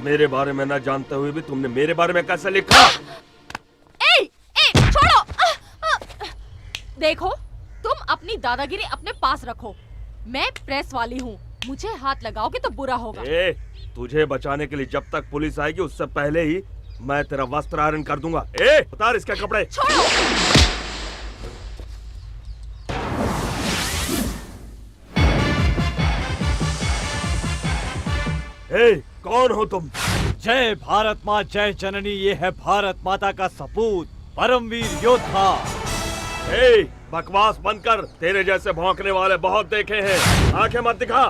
मेरे बारे में ना जानते हुए भी तुमने मेरे बारे में कैसे लिखा? छोड़ो। देखो, तुम अपनी दादागिरी अपने पास रखो। मैं प्रेस वाली हूँ, मुझे हाथ लगाओगे तो बुरा होगा। तुझे बचाने के लिए जब तक पुलिस आएगी उससे पहले ही मैं तेरा वस्त्र आयरन कर दूंगा। उतार इसके कपड़े। छोड़ो। कौन हो तुम? जय भारत माँ जय जननी, ये है भारत माता का सपूत, परमवीर योद्धा। बकवास बंद कर, तेरे जैसे भौंकने वाले बहुत देखे हैं। आंखें मत दिखा।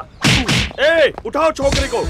उठाओ छोकरी को।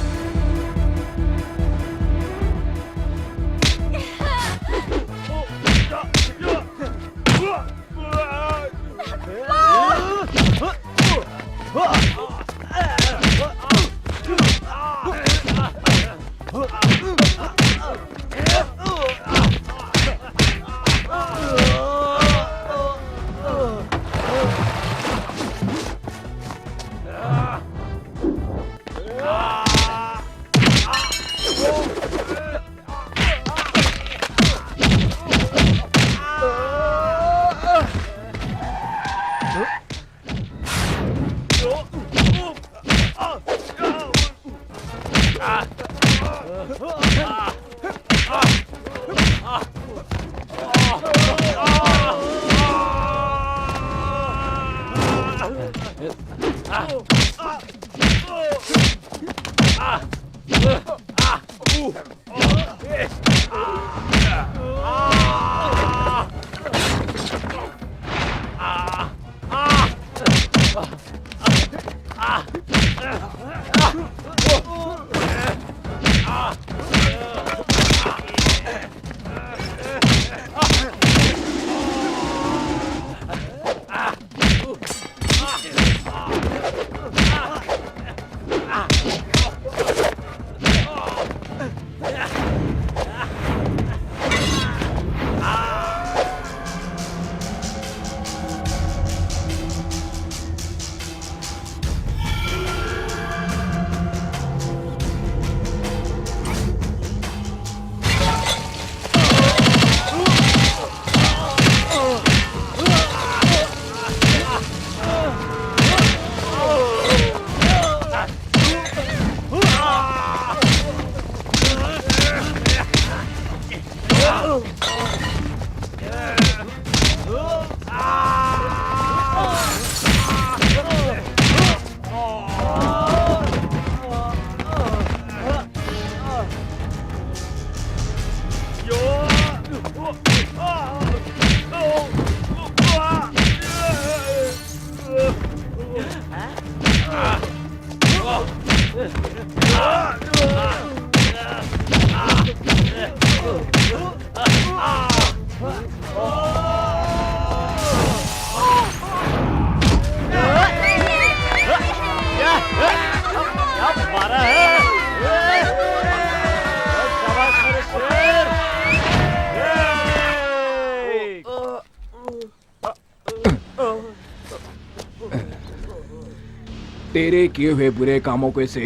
तेरे किए हुए बुरे कामों को इसे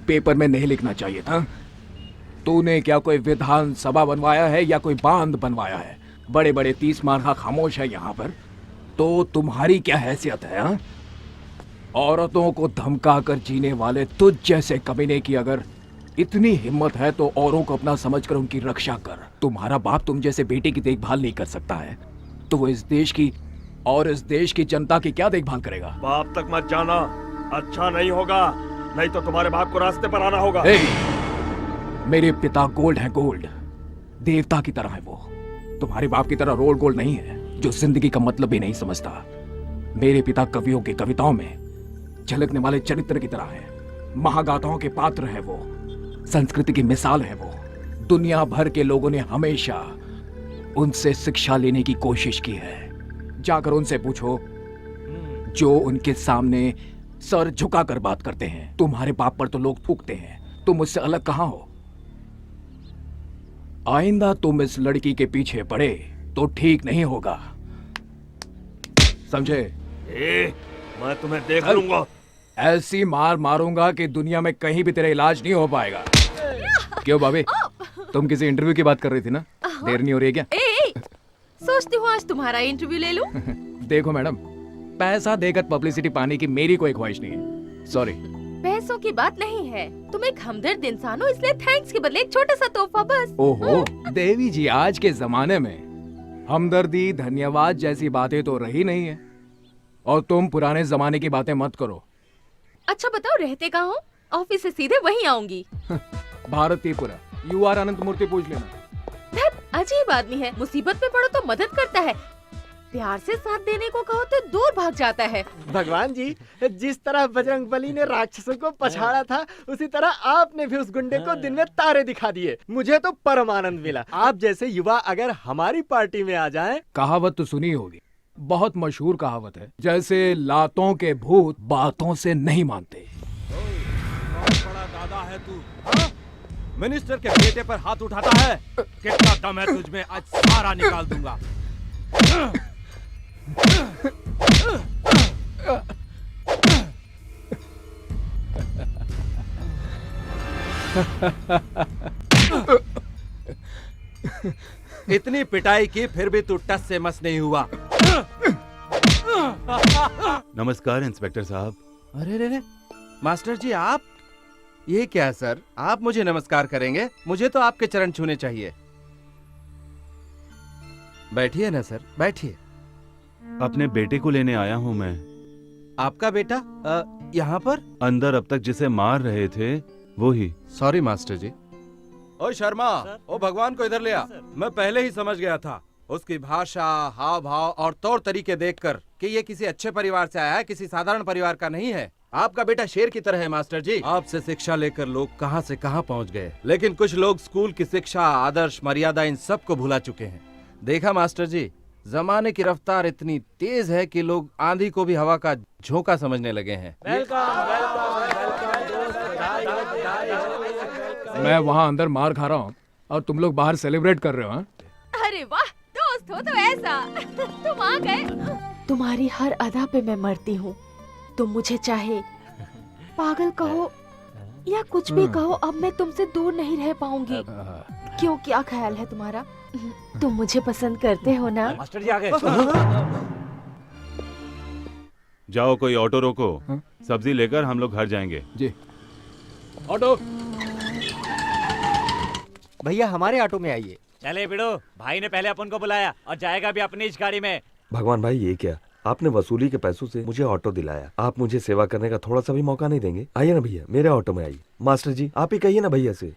पेपर में नहीं लिखना चाहिए था। तूने क्या कोई विधान सभा बनवाया है या कोई बांध बनवाया है? बड़े बड़े 30 मार्का खामोश है यहाँ पर, तो तुम्हारी क्या हैसियत है? हा? औरतों को धमका कर जीने वाले तुझ जैसे कमीने की अगर इतनी हिम्मत है तो औरों को अपना समझकर उनकी रक्षा कर। तुम्हारा बाप तुम जैसे बेटे की देखभाल नहीं कर सकता है तो वो इस देश की और इस देश की जनता की क्या देखभाल करेगा? बाप तक मत जाना, अच्छा नहीं होगा, नहीं तो तुम्हारे बाप को रास्ते पर आना होगा। मेरे पिता गोल्ड है, गोल्ड देवता की तरह है वो। तुम्हारे बाप की तरह रोल गोल्ड नहीं है जो जिंदगी का मतलब भी नहीं समझता। मेरे पिता कवियों की कविताओं में झलकने वाले चरित्र की तरह है। महागाथाओं के पात्र है वो, संस्कृति की मिसाल है वो। दुनिया भर के लोगों ने हमेशा उनसे शिक्षा लेने की कोशिश की है। जाकर उनसे पूछो जो उनके सामने सर झुकाकर बात करते हैं। तुम्हारे बाप पर तो लोग थूकते हैं, तुम मुझसे अलग कहां हो? आइंदा तुम इस लड़की के पीछे पड़े तो ठीक नहीं होगा, समझे? मैं तुम्हें देख लूंगा। ऐसी मार मारूंगा कि दुनिया में कहीं भी तेरा इलाज नहीं हो पाएगा। क्यों भाभी, तुम किसी इंटरव्यू की बात कर रही थी ना? देर नहीं हो रही है क्या? सोचती हूँ आज तुम्हारा इंटरव्यू ले लूं। देखो मैडम, पैसा देकर पब्लिसिटी पाने की मेरी कोई ख्वाहिश नहीं है। सॉरी। पैसों की बात नहीं है, तुम एक हमदर्द इंसान हो, इसलिए थैंक्स के बदले एक छोटा सा तोहफा बस। ओहो देवी जी, आज के जमाने में हमदर्दी धन्यवाद जैसी बातें तो रही नहीं है, और तुम पुराने जमाने की बातें मत करो। अच्छा बताओ रहते कहाँ हो? ऑफिस से सीधे वहीं आऊंगी। भारतीपुरा, यू आर अनंत मूर्ति पूछ लेना। अजीब आदमी है, मुसीबत में पड़ो तो मदद करता है, प्यार से साथ देने को कहो तो दूर भाग जाता है। भगवान जी, जिस तरह बजरंगबली ने राक्षसों को पछाड़ा था, उसी तरह आपने भी उस गुंडे को दिन में तारे दिखा दिए। मुझे तो परम आनंद मिला। आप जैसे युवा अगर हमारी पार्टी में आ जाएं। कहावत तो सुनी होगी, बहुत मशहूर कहावत है, जैसे लातों के भूत बातों से नहीं मानते। बड़ा दादा है तू, मिनिस्टर के बेटे पर हाथ उठाता है। कितना दम है तुझमें, आज सारा निकाल दूंगा। इतनी पिटाई की फिर भी तू टस से मस नहीं हुआ। नमस्कार इंस्पेक्टर साहब। अरे रे मास्टर जी, आप ये क्या सर, आप मुझे नमस्कार करेंगे? मुझे तो आपके चरण छूने चाहिए। बैठिए ना सर, बैठिए। अपने बेटे को लेने आया हूँ मैं। आपका बेटा यहाँ पर? अंदर अब तक जिसे मार रहे थे वो ही। सॉरी मास्टर जी। ओ शर्मा, ओ भगवान को इधर ले आ। मैं पहले ही समझ गया था, उसकी भाषा, हाव भाव और तौर तरीके देखकर कि ये किसी अच्छे परिवार से आया है, किसी साधारण परिवार का नहीं है। आपका बेटा शेर की तरह है मास्टर जी। आपसे शिक्षा लेकर लोग कहां से कहां पहुंच गए, लेकिन कुछ लोग स्कूल की शिक्षा, आदर्श, मर्यादा इन सब को भुला चुके हैं। देखा मास्टर जी, जमाने की रफ्तार इतनी तेज है कि लोग आंधी को भी हवा का झोंका समझने लगे हैं। मैं वहाँ अंदर मार खा रहा हूँ और तुम लोग बाहर सेलिब्रेट कर रहे हो। अरे वाह, दोस्त हो तो ऐसा। तुम आ गए। तुम्हारी हर अदा पे मैं मरती हूँ। तुम मुझे चाहे पागल कहो या कुछ भी कहो, अब मैं तुमसे दूर नहीं रह पाऊंगी। क्यों, क्या ख्याल है तुम्हारा? तुम मुझे पसंद करते हो ना? मास्टर जी आ गए। जाओ कोई ऑटो रोको, सब्जी लेकर हम लोग घर जाएंगे। जी। ऑटो। भैया हमारे ऑटो में आइए। चले बिड़ो, भाई ने पहले अपन को बुलाया और जाएगा भी अपनी इस गाड़ी में। भगवान भाई, ये क्या? आपने वसूली के पैसों से मुझे ऑटो दिलाया, आप मुझे सेवा करने का थोड़ा सा भी मौका नहीं देंगे? आइए ना भैया, मेरे ऑटो में आइए। मास्टर जी, आप ही कहिए ना भैया से।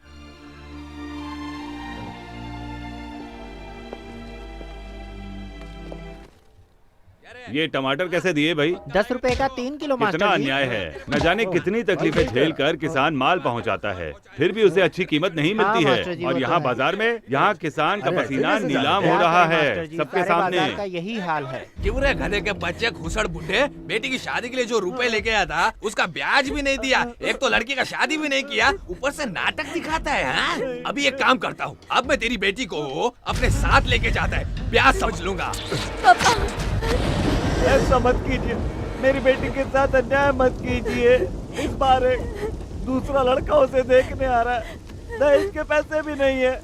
ये टमाटर कैसे दिए भाई? 10 रुपए का 3 किलो कितना मास्टर जी। अन्याय है। न जाने कितनी तकलीफें झेल कर किसान माल पहुंचाता है, फिर भी उसे अच्छी कीमत नहीं मिलती मास्टर जी, है। और वो यहाँ तो है। बाजार में यहाँ किसान का पसीना नीलाम हो रहा है सबके सामने। का यही हाल है। क्यों रे गधे के बच्चे घुसड़ बुड्ढे, बेटी की शादी के लिए जो रुपए लेके आया था उसका ब्याज भी नहीं दिया। एक तो लड़की का शादी भी नहीं किया, ऊपर से नाटक दिखाता है। हाँ? अभी एक काम करता हूँ, अब मैं तेरी बेटी को अपने साथ लेके जाता है, ब्याज समझ लूंगा। ऐसा मत कीजिए, मेरी बेटी के साथ अन्याय मत कीजिए। इस बार एक दूसरा लड़का उसे देखने आ रहा है, दहेज के पैसे भी नहीं है।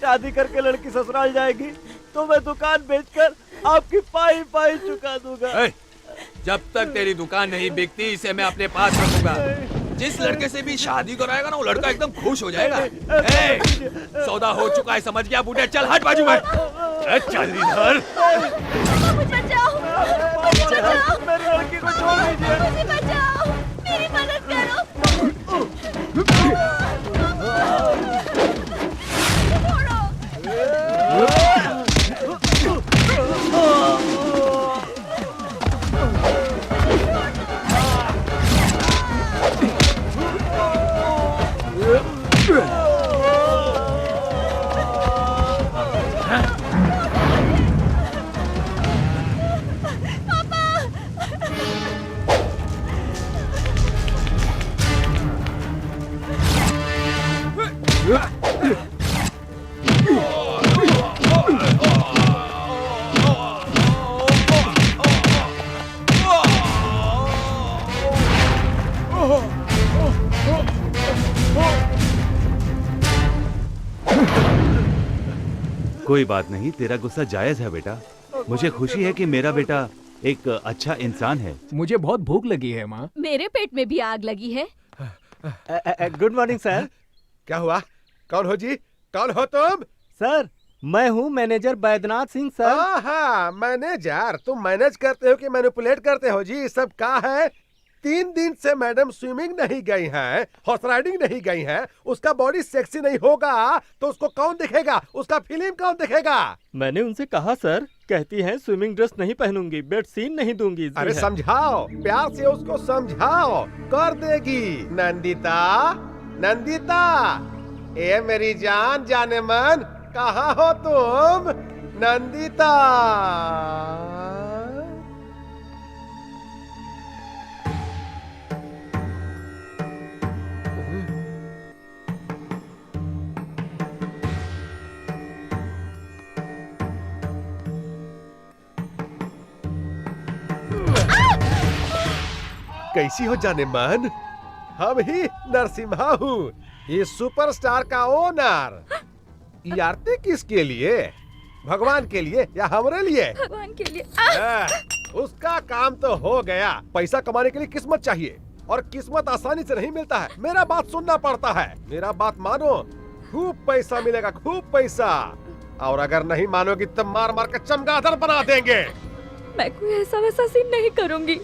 शादी करके लड़की ससुराल जाएगी तो मैं दुकान बेचकर आपकी पाई पाई चुका दूंगा। जब तक तेरी दुकान नहीं बिकती, इसे मैं अपने पास रखूंगा। जिस लड़के से भी शादी कराएगा ना, वो लड़का एकदम खुश हो जाएगा। सौदा हो चुका है, समझ गया बूढ़े? चल हट बाजू में, चल इधर। मुझे बचाओ, मुझे बचाओ, मेरी लड़की को छोड़ दीजिए। मुझे बचाओ, मेरी मदद करो। छोड़ो। कोई बात नहीं, तेरा गुस्सा जायज है बेटा। मुझे खुशी है कि मेरा बेटा एक अच्छा इंसान है। मुझे बहुत भूख लगी है माँ। मेरे पेट में भी आग लगी है। Good morning sir. क्या हुआ? कौन हो जी? कौन हो तुम? सर मैं हूँ मैनेजर बैद्यनाथ सिंह सर। हाँ, मैनेजर। तुम मैनेज करते हो कि मैनिपुलेट करते हो जी? सब क्या है? 3 दिन से मैडम स्विमिंग नहीं गई हैं, हॉर्स राइडिंग नहीं गई हैं, उसका बॉडी सेक्सी नहीं होगा तो उसको कौन देखेगा? उसका फिल्म कौन देखेगा? मैंने उनसे कहा सर, कहती हैं स्विमिंग ड्रेस नहीं पहनूंगी, बेड सीन नहीं दूंगी। अरे समझाओ, प्यार से उसको समझाओ, कर देगी। नंदिता, नंदिता, ए मेरी जान जाने मन, कहाँ हो तुम? नंदिता। कैसी हो जाने मन? हम ही नरसिम्हा हूँ, ये सुपरस्टार का ओनर। ये आरती किसके लिए? भगवान के लिए या हमारे लिए? भगवान के लिए। उसका काम तो हो गया। पैसा कमाने के लिए किस्मत चाहिए, और किस्मत आसानी से नहीं मिलता है। मेरा बात सुनना पड़ता है। मेरा बात मानो, खूब पैसा मिलेगा, खूब पैसा। और अगर नहीं मानोगी तो मार मार कर चमगादड़ बना देंगे। मैं कोई ऐसा वैसा सीन नहीं करूंगी।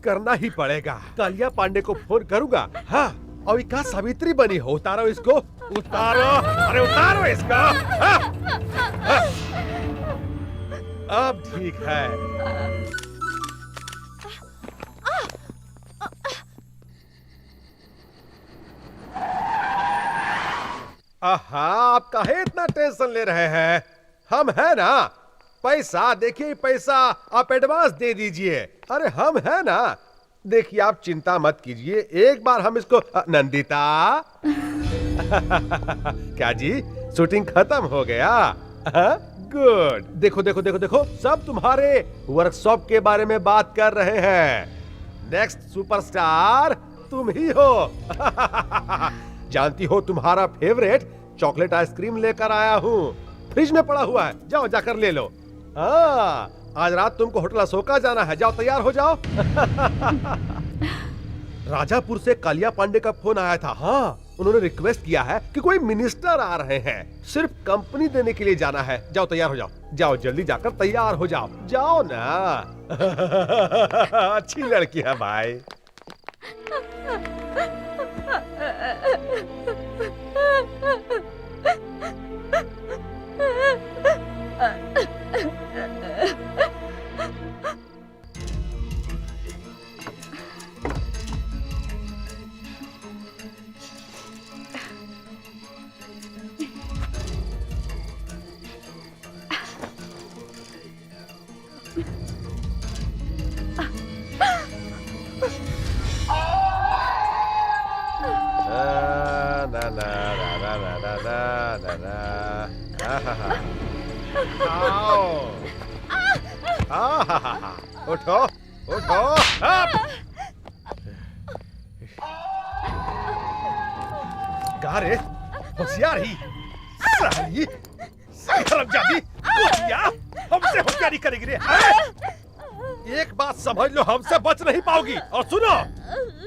करना ही पड़ेगा। कालिया पांडे को फोन करूंगा। हाँ, और क्या सावित्री बनी हो? उतारो इसको, उतारो। अरे उतारो इसको। हाँ? हाँ? अब ठीक है। आहा, आप काहे इतना टेंशन ले रहे हैं? हम है ना। पैसा देखिए, पैसा आप एडवांस दे दीजिए। अरे हम है ना। देखिए आप चिंता मत कीजिए, एक बार हम इसको नंदिता। क्या जी, शूटिंग खत्म हो गया? गुड। देखो देखो देखो देखो, सब तुम्हारे वर्कशॉप के बारे में बात कर रहे हैं। नेक्स्ट सुपरस्टार तुम ही हो। जानती हो, तुम्हारा फेवरेट चॉकलेट आइसक्रीम लेकर आया हूँ, फ्रिज में पड़ा हुआ है, जाओ जाकर ले लो। हाँ, आज रात तुमको होटल अशोका जाना है, जाओ तैयार हो जाओ। राजापुर से कालिया पांडे का फोन आया था। हाँ, उन्होंने रिक्वेस्ट किया है कि कोई मिनिस्टर आ रहे हैं, सिर्फ कंपनी देने के लिए जाना है। जाओ तैयार हो जाओ, जाओ जल्दी जाकर तैयार हो जाओ, जाओ ना। अच्छी लड़की है भाई। उठो उठो। गारे होशियार ही साली, हरामजादी, कुतिया, हमसे होशियारी करेगी रे। एक बात समझ लो, हमसे बच नहीं पाओगी। और सुनो,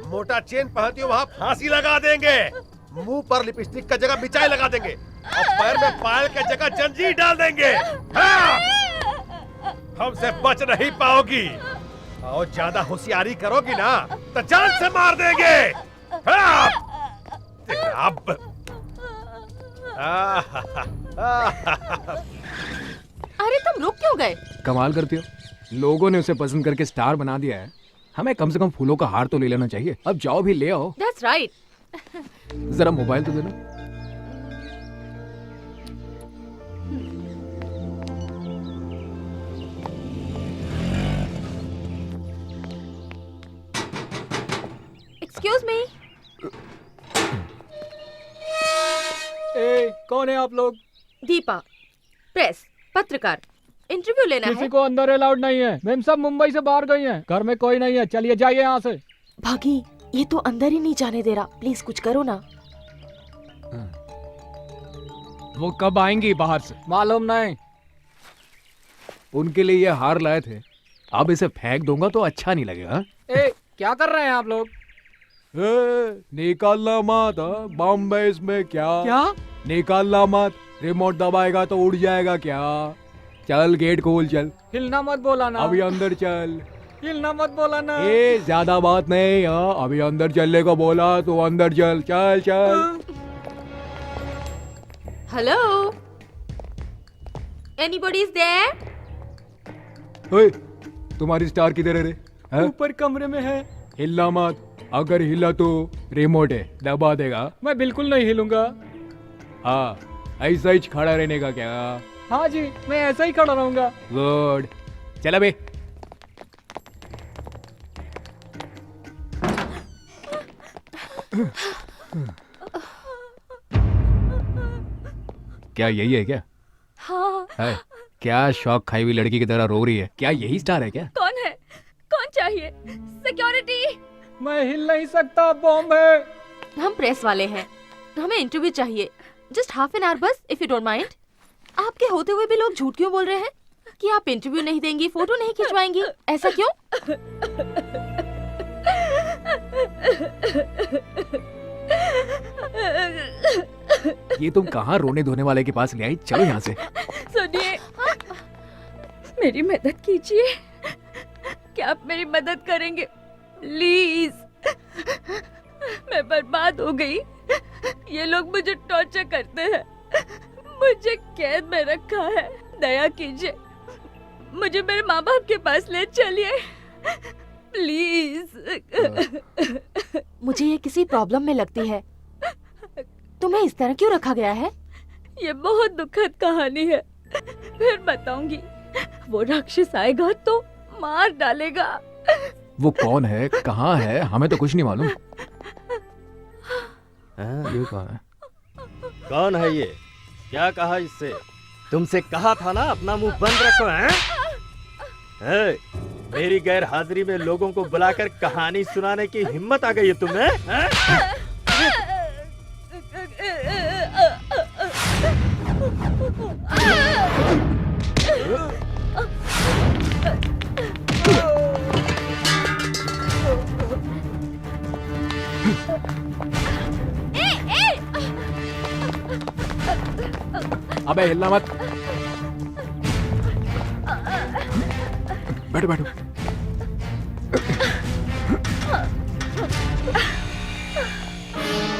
मोटा चेन पहनती हो वहाँ फांसी लगा देंगे, मुंह पर लिपस्टिक का जगह मिचाई लगा देंगे, और पैर में पायल का जगह जंजीर डाल देंगे। हाँ! हमसे बच नहीं पाओगी, और ज्यादा होशियारी करोगी ना तो जान से मार देंगे। हाँ! अब अरे तुम रुक क्यों गए? कमाल करती हो, लोगों ने उसे पसंद करके स्टार बना दिया है, हमें कम से कम फूलों का हार तो ले लेना चाहिए। अब जाओ भी ले आओ। That's right. जरा मोबाइल तो देना। Excuse me. कौन है आप लोग? दीपा, प्रेस, पत्रकार, इंटरव्यू लेना है। किसी को अंदर अलाउड नहीं है, मैम सब मुंबई से बाहर गई हैं, घर में कोई नहीं है, चलिए जाइए यहाँ से। भागी, ये तो अंदर ही नहीं जाने दे रहा, प्लीज कुछ करो ना। वो कब आएंगी बाहर से मालूम नहीं। उनके लिए ये हार लाए थे, अब इसे फेंक दूंगा तो अच्छा नहीं लगेगा। ए, क्या कर रहे हैं आप लोग? निकालना मत, बॉम्बे इसमें क्या निकालना मत, रिमोट दबाएगा तो उड़ जाएगा क्या। चल गेट खोल, चल। हिलना मत बोला ना, अभी अंदर चल। हिलना मत बोला ना। ए ज्यादा बात नहीं, अभी अंदर चलने को बोला तो अंदर चल, चल चल। Hello, anybody is there? ओए, तुम्हारी स्टार किधर है रे? ऊपर कमरे में है। हिलना मत, अगर हिला तो रिमोट है दबा देगा। मैं बिल्कुल नहीं हिलूंगा। हाँ, ऐसा ही खड़ा रहने का क्या? हाँ जी, मैं ऐसा ही खड़ा रहूंगा। गुड, चल बे। क्या यही है क्या? हाँ। है क्या? शौक खाई हुई लड़की की तरह रो रही है क्या? यही स्टार है क्या? कौन है? कौन चाहिए? सिक्योरिटी। मैं हिल नहीं सकता, बॉम्ब है। हम प्रेस वाले हैं, हमें इंटरव्यू चाहिए। जस्ट हाफ एन आवर बस, इफ यू डोंट माइंड। आपके होते हुए भी लोग झूठ क्यों बोल रहे हैं कि आप इंटरव्यू नहीं देंगी, फोटो नहीं खिंचवाएंगी? ऐसा क्यों? ये तुम कहाँ रोने धोने वाले के पास ले आई? चलो यहाँ से। सुनिए, मेरी मदद कीजिए। क्या आप मेरी मदद करेंगे प्लीज? मैं बर्बाद हो गई। ये लोग मुझे टॉर्चर करते हैं, मुझे कैद में रखा है। दया कीजिए, मुझे मेरे माँ बाप के पास ले चलिए प्लीज। मुझे ये किसी प्रॉब्लम में लगती है। तुम्हें इस तरह क्यों रखा गया है? ये बहुत दुखद कहानी है, फिर बताऊंगी। वो राक्षस आएगा तो मार डालेगा। वो कौन है, कहाँ है? हमें तो कुछ नहीं मालूम। ये कौन है? कौन है ये? क्या कहा इससे? तुमसे कहा था ना अपना मुंह बंद रखो। हैं? मेरी गैर हाजिरी में लोगों को बुलाकर कहानी सुनाने की हिम्मत आ गई है तुम्हें? अबे हिलना मत। बैठो बैठो।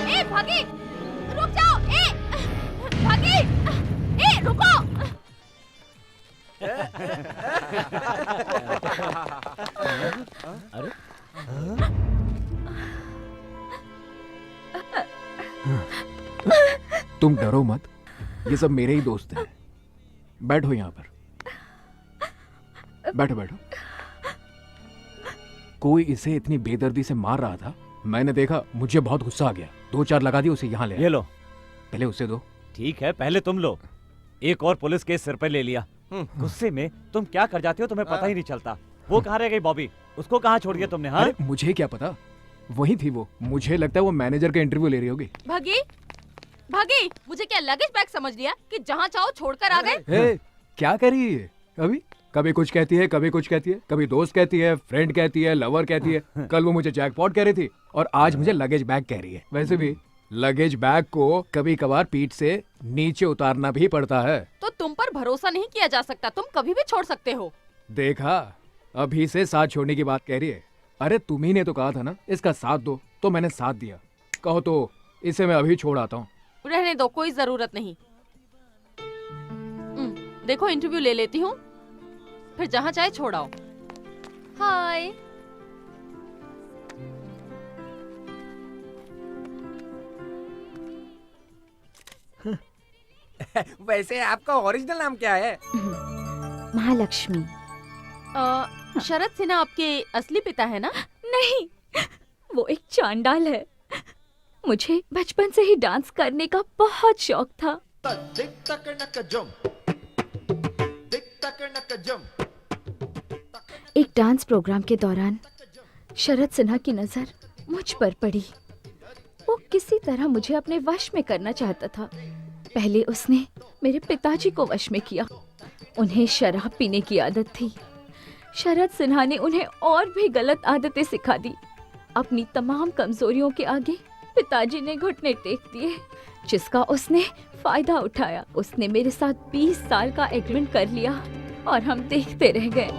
ए भागी, रुक जाओ। ए भागी, ए रुको। अरे तुम डरो मत, ये सब मेरे ही दोस्त हैं। बैठो यहाँ पर, बैठो बैठो। कोई इसे इतनी बेदर्दी से मार रहा था, मैंने देखा, मुझे बहुत गुस्सा आ गया। 2-4 लगा दी, उसे यहाँ ले आया। ये लो। पहले उसे दो। ठीक है, पहले तुम लो। एक और पुलिस केस सिर पे ले लिया। गुस्से में तुम क्या कर जाते हो तुम्हें पता ही नहीं चलता। वो कहाँ रह गई बॉबी? उसको कहाँ छोड़ दिया तुमने? हाँ, अरे मुझे क्या पता, वही थी वो। मुझे लगता है वो मैनेजर का इंटरव्यू ले रही होगी। भागी, भागी। मुझे क्या लगेज बैग समझ लिया कि जहाँ चाहो छोड़कर आ गए? क्या कर रही है अभी? कभी कुछ कहती है, कभी कुछ कहती है, कभी दोस्त कहती है, फ्रेंड कहती है, लवर कहती है। कल वो मुझे जैकपॉट कह रही थी और आज मुझे लगेज बैग कह रही है। वैसे भी लगेज बैग को कभी कभार पीठ से नीचे उतारना भी पड़ता है। तो तुम पर भरोसा नहीं किया जा सकता, तुम कभी भी छोड़ सकते हो। देखा, अभी से साथ छोड़ने की बात कह रही है। अरे तुम्ही ने तो कहा था ना इसका साथ दो, तो मैंने साथ दिया। कहो तो इसे मैं अभी छोड़ आता हूँ। रहने दो, कोई जरूरत नहीं। देखो इंटरव्यू ले लेती हूँ, फिर जहाँ चाहे छोड़ आओ। हाय। वैसे आपका ओरिजिनल नाम क्या है? महालक्ष्मी। शरद सिन्हा आपके असली पिता है ना? नहीं, वो एक चांडाल है। मुझे बचपन से ही डांस करने का बहुत शौक था। एक डांस प्रोग्राम के दौरान शरद सिन्हा की नजर मुझ पर पड़ी। वो किसी तरह मुझे अपने वश में करना चाहता था। पहले उसने मेरे पिताजी को वश में किया। उन्हें शराब पीने की आदत थी। शरद सिन्हा ने उन्हें और भी गलत आदतें सिखा दी। अपनी तमाम कमजोरियों के आगे पिताजी ने घुटने टेक दिए, जिसका उसने फायदा उठाया। उसने मेरे साथ 20 साल का एग्रीमेंट कर लिया और हम देखते रह गए।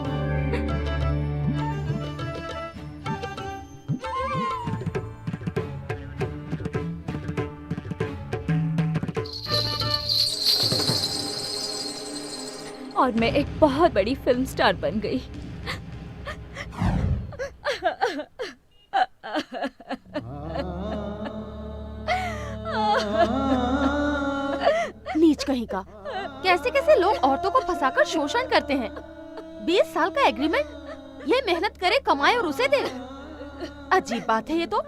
और मैं एक बहुत बड़ी फिल्म स्टार बन गई। नीच कहीं का, कैसे कैसे लोग औरतों को फंसाकर शोषण करते हैं। 20 साल का एग्रीमेंट, ये मेहनत करे, कमाए और उसे दे। अजीब बात है ये तो।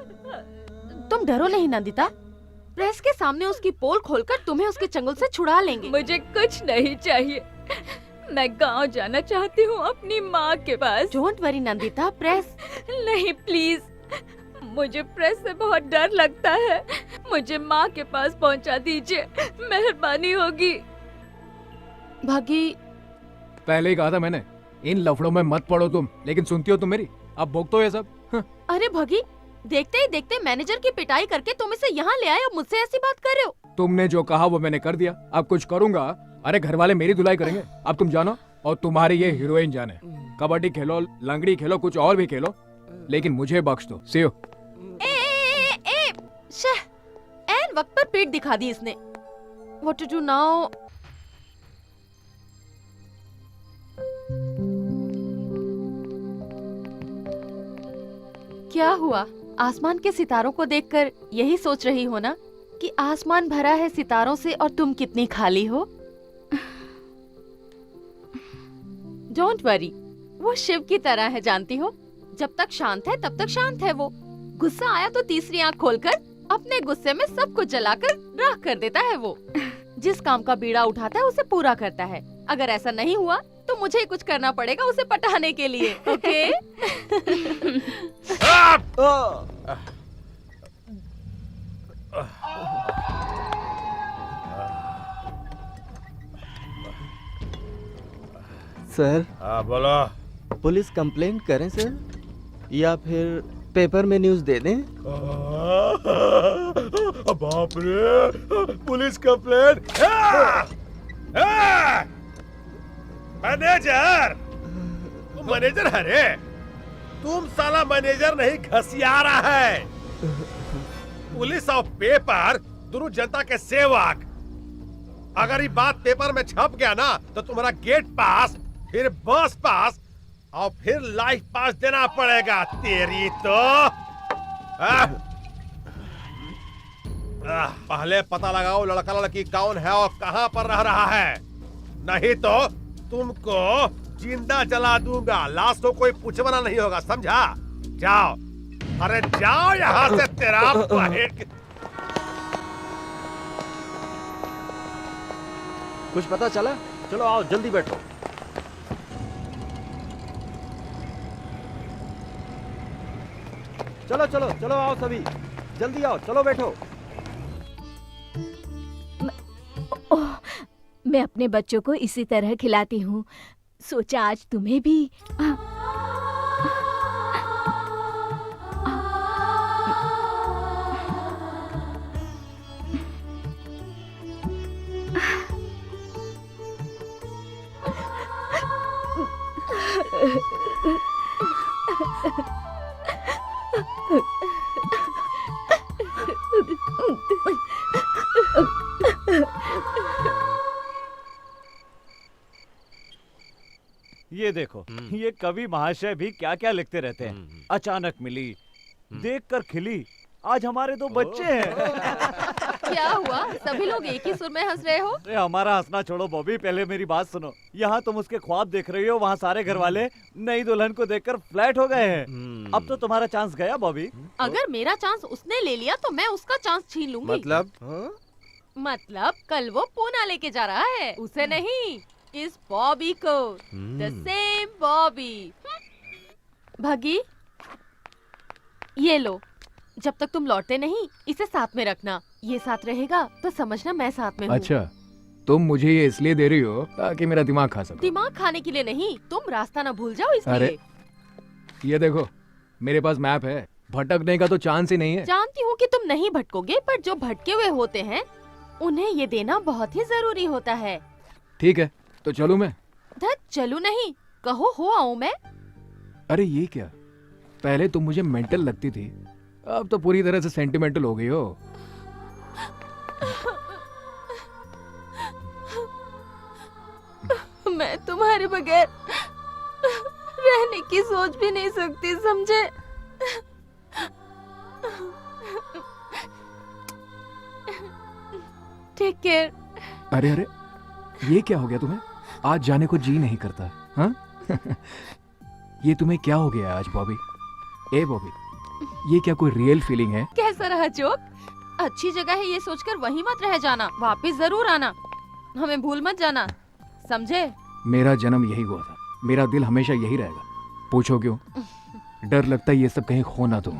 तुम डरो नहीं नंदिता, प्रेस के सामने उसकी पोल खोलकर तुम्हें उसके चंगुल से छुड़ा लेंगे। मुझे कुछ नहीं चाहिए, मैं गांव जाना चाहती हूँ अपनी माँ के पास। डोंट वरी नंदिता, प्रेस नहीं प्लीज, मुझे प्रेस से बहुत डर लगता है। मुझे माँ के पास पहुँचा दीजिए, मेहरबानी होगी। भागी, पहले ही कहा था मैंने, इन लफड़ों में मत पड़ो तुम, लेकिन सुनती हो तुम मेरी? अब भोगतो ये सब। अरे भगी, देखते ही देखते मैनेजर की पिटाई करके तुम इसे यहाँ ले आए और मुझसे ऐसी बात कर रहे हो। तुमने जो कहा वो मैंने कर दिया, अब कुछ करूंगा। अरे घर वाले मेरी धुलाई करेंगे, अब तुम जानो और तुम्हारी ये हीरोइन जाने। कबड्डी खेलो, लंगड़ी खेलो, कुछ और भी खेलो, लेकिन मुझे बख्श दो। सी यू। एन वक्त पर पेट दिखा दी इसने। What to do now? क्या हुआ? आसमान के सितारों को देखकर यही सोच रही हो ना कि आसमान भरा है सितारों से और तुम कितनी खाली हो? डोंट वरी, वो शिव की तरह है, जानती हो। जब तक शांत है तब तक शांत है वो। गुस्सा आया तो तीसरी आंख खोलकर अपने गुस्से में सब कुछ जलाकर राख कर देता है वो। जिस काम का बीड़ा उठाता है उसे पूरा करता है। अगर ऐसा नहीं हुआ तो मुझे ही कुछ करना पड़ेगा उसे पटाने के लिए। ओके? सर, बोलो। पुलिस कंप्लेंट करें सर, या फिर पेपर में न्यूज़ दे दें? बाप रे, पुलिस कंप्लेंट। मैनेजर, मैनेजर है रे। तुम साला मैनेजर नहीं, घसियारा है। पुलिस और पेपर दोनों जनता के सेवक। अगर ये बात पेपर में छप गया ना तो तुम्हारा गेट पास, फिर बस पास और फिर लाइफ पास देना पड़ेगा। तेरी तो पहले पता लगाओ लड़का लड़की कौन है और कहां पर रह रहा है, नहीं तो तुमको जिंदा जला दूंगा। लाश तो कोई पूछवाना नहीं होगा, समझा? जाओ, अरे जाओ यहाँ से। तेरा कुछ पता चला? चलो आओ, जल्दी बैठो। चलो चलो चलो, आओ सभी, जल्दी आओ, चलो बैठो। ओह, मैं अपने बच्चों को इसी तरह खिलाती हूँ। सोचा आज तुम्हें भी। ये देखो, ये कवि महाशय भी क्या क्या लिखते रहते हैं। अचानक मिली, देखकर खिली, आज हमारे 2 बच्चे हैं। क्या हुआ? सभी लोग एक ही सुर में हंस रहे हो? अरे हमारा हंसना छोड़ो बॉबी, पहले मेरी बात सुनो। यहाँ तुम उसके ख्वाब देख रही हो, वहाँ सारे घर वाले नई दुल्हन को देखकर फ्लैट हो गए हैं। अब तो तुम्हारा चांस गया बॉबी। अगर मेरा चांस उसने ले लिया तो मैं उसका चांस छीन लूंगी। मतलब कल वो पूना लेके जा रहा है, उसे नहीं, इस बॉबी को। The same Bobby. भगी, ये लो, जब तक तुम लौटते नहीं इसे साथ में रखना। ये साथ रहेगा तो समझना मैं साथ में हूँ। अच्छा, तुम मुझे ये इसलिए दे रही हो ताकि मेरा दिमाग खा सको। दिमाग खाने के लिए नहीं, तुम रास्ता ना भूल जाओ इसलिए। अरे ये देखो, मेरे पास मैप है, भटकने का तो चांस ही नहीं है। जानती हूँ कि तुम नहीं भटकोगे, पर जो भटके हुए होते हैं उन्हें ये देना बहुत ही जरूरी होता है। ठीक है, तो चलूं मैं? धत चलू नहीं, कहो हो आऊं मैं। अरे ये क्या, पहले तुम मुझे मेंटल लगती थी, अब तो पूरी तरह से सेंटिमेंटल हो गई हो। मैं तुम्हारे बगैर रहने की सोच भी नहीं सकती, समझे? Take care. अरे अरे, ये क्या हो गया तुम्हें? आज जाने को जी नहीं करता, हाँ? ये तुम्हें क्या हो गया आज बॉबी? ए बॉबी, ये क्या कोई रियल फीलिंग है? कैसा रहा जोक? अच्छी जगह है ये सोचकर वहीं मत रह जाना, वापस जरूर आना, हमें भूल मत जाना, समझे? मेरा जन्म यही हुआ था, मेरा दिल हमेशा यही रहेगा। पूछो क्यों? डर लगता है ये सब कहीं खो ना दूं।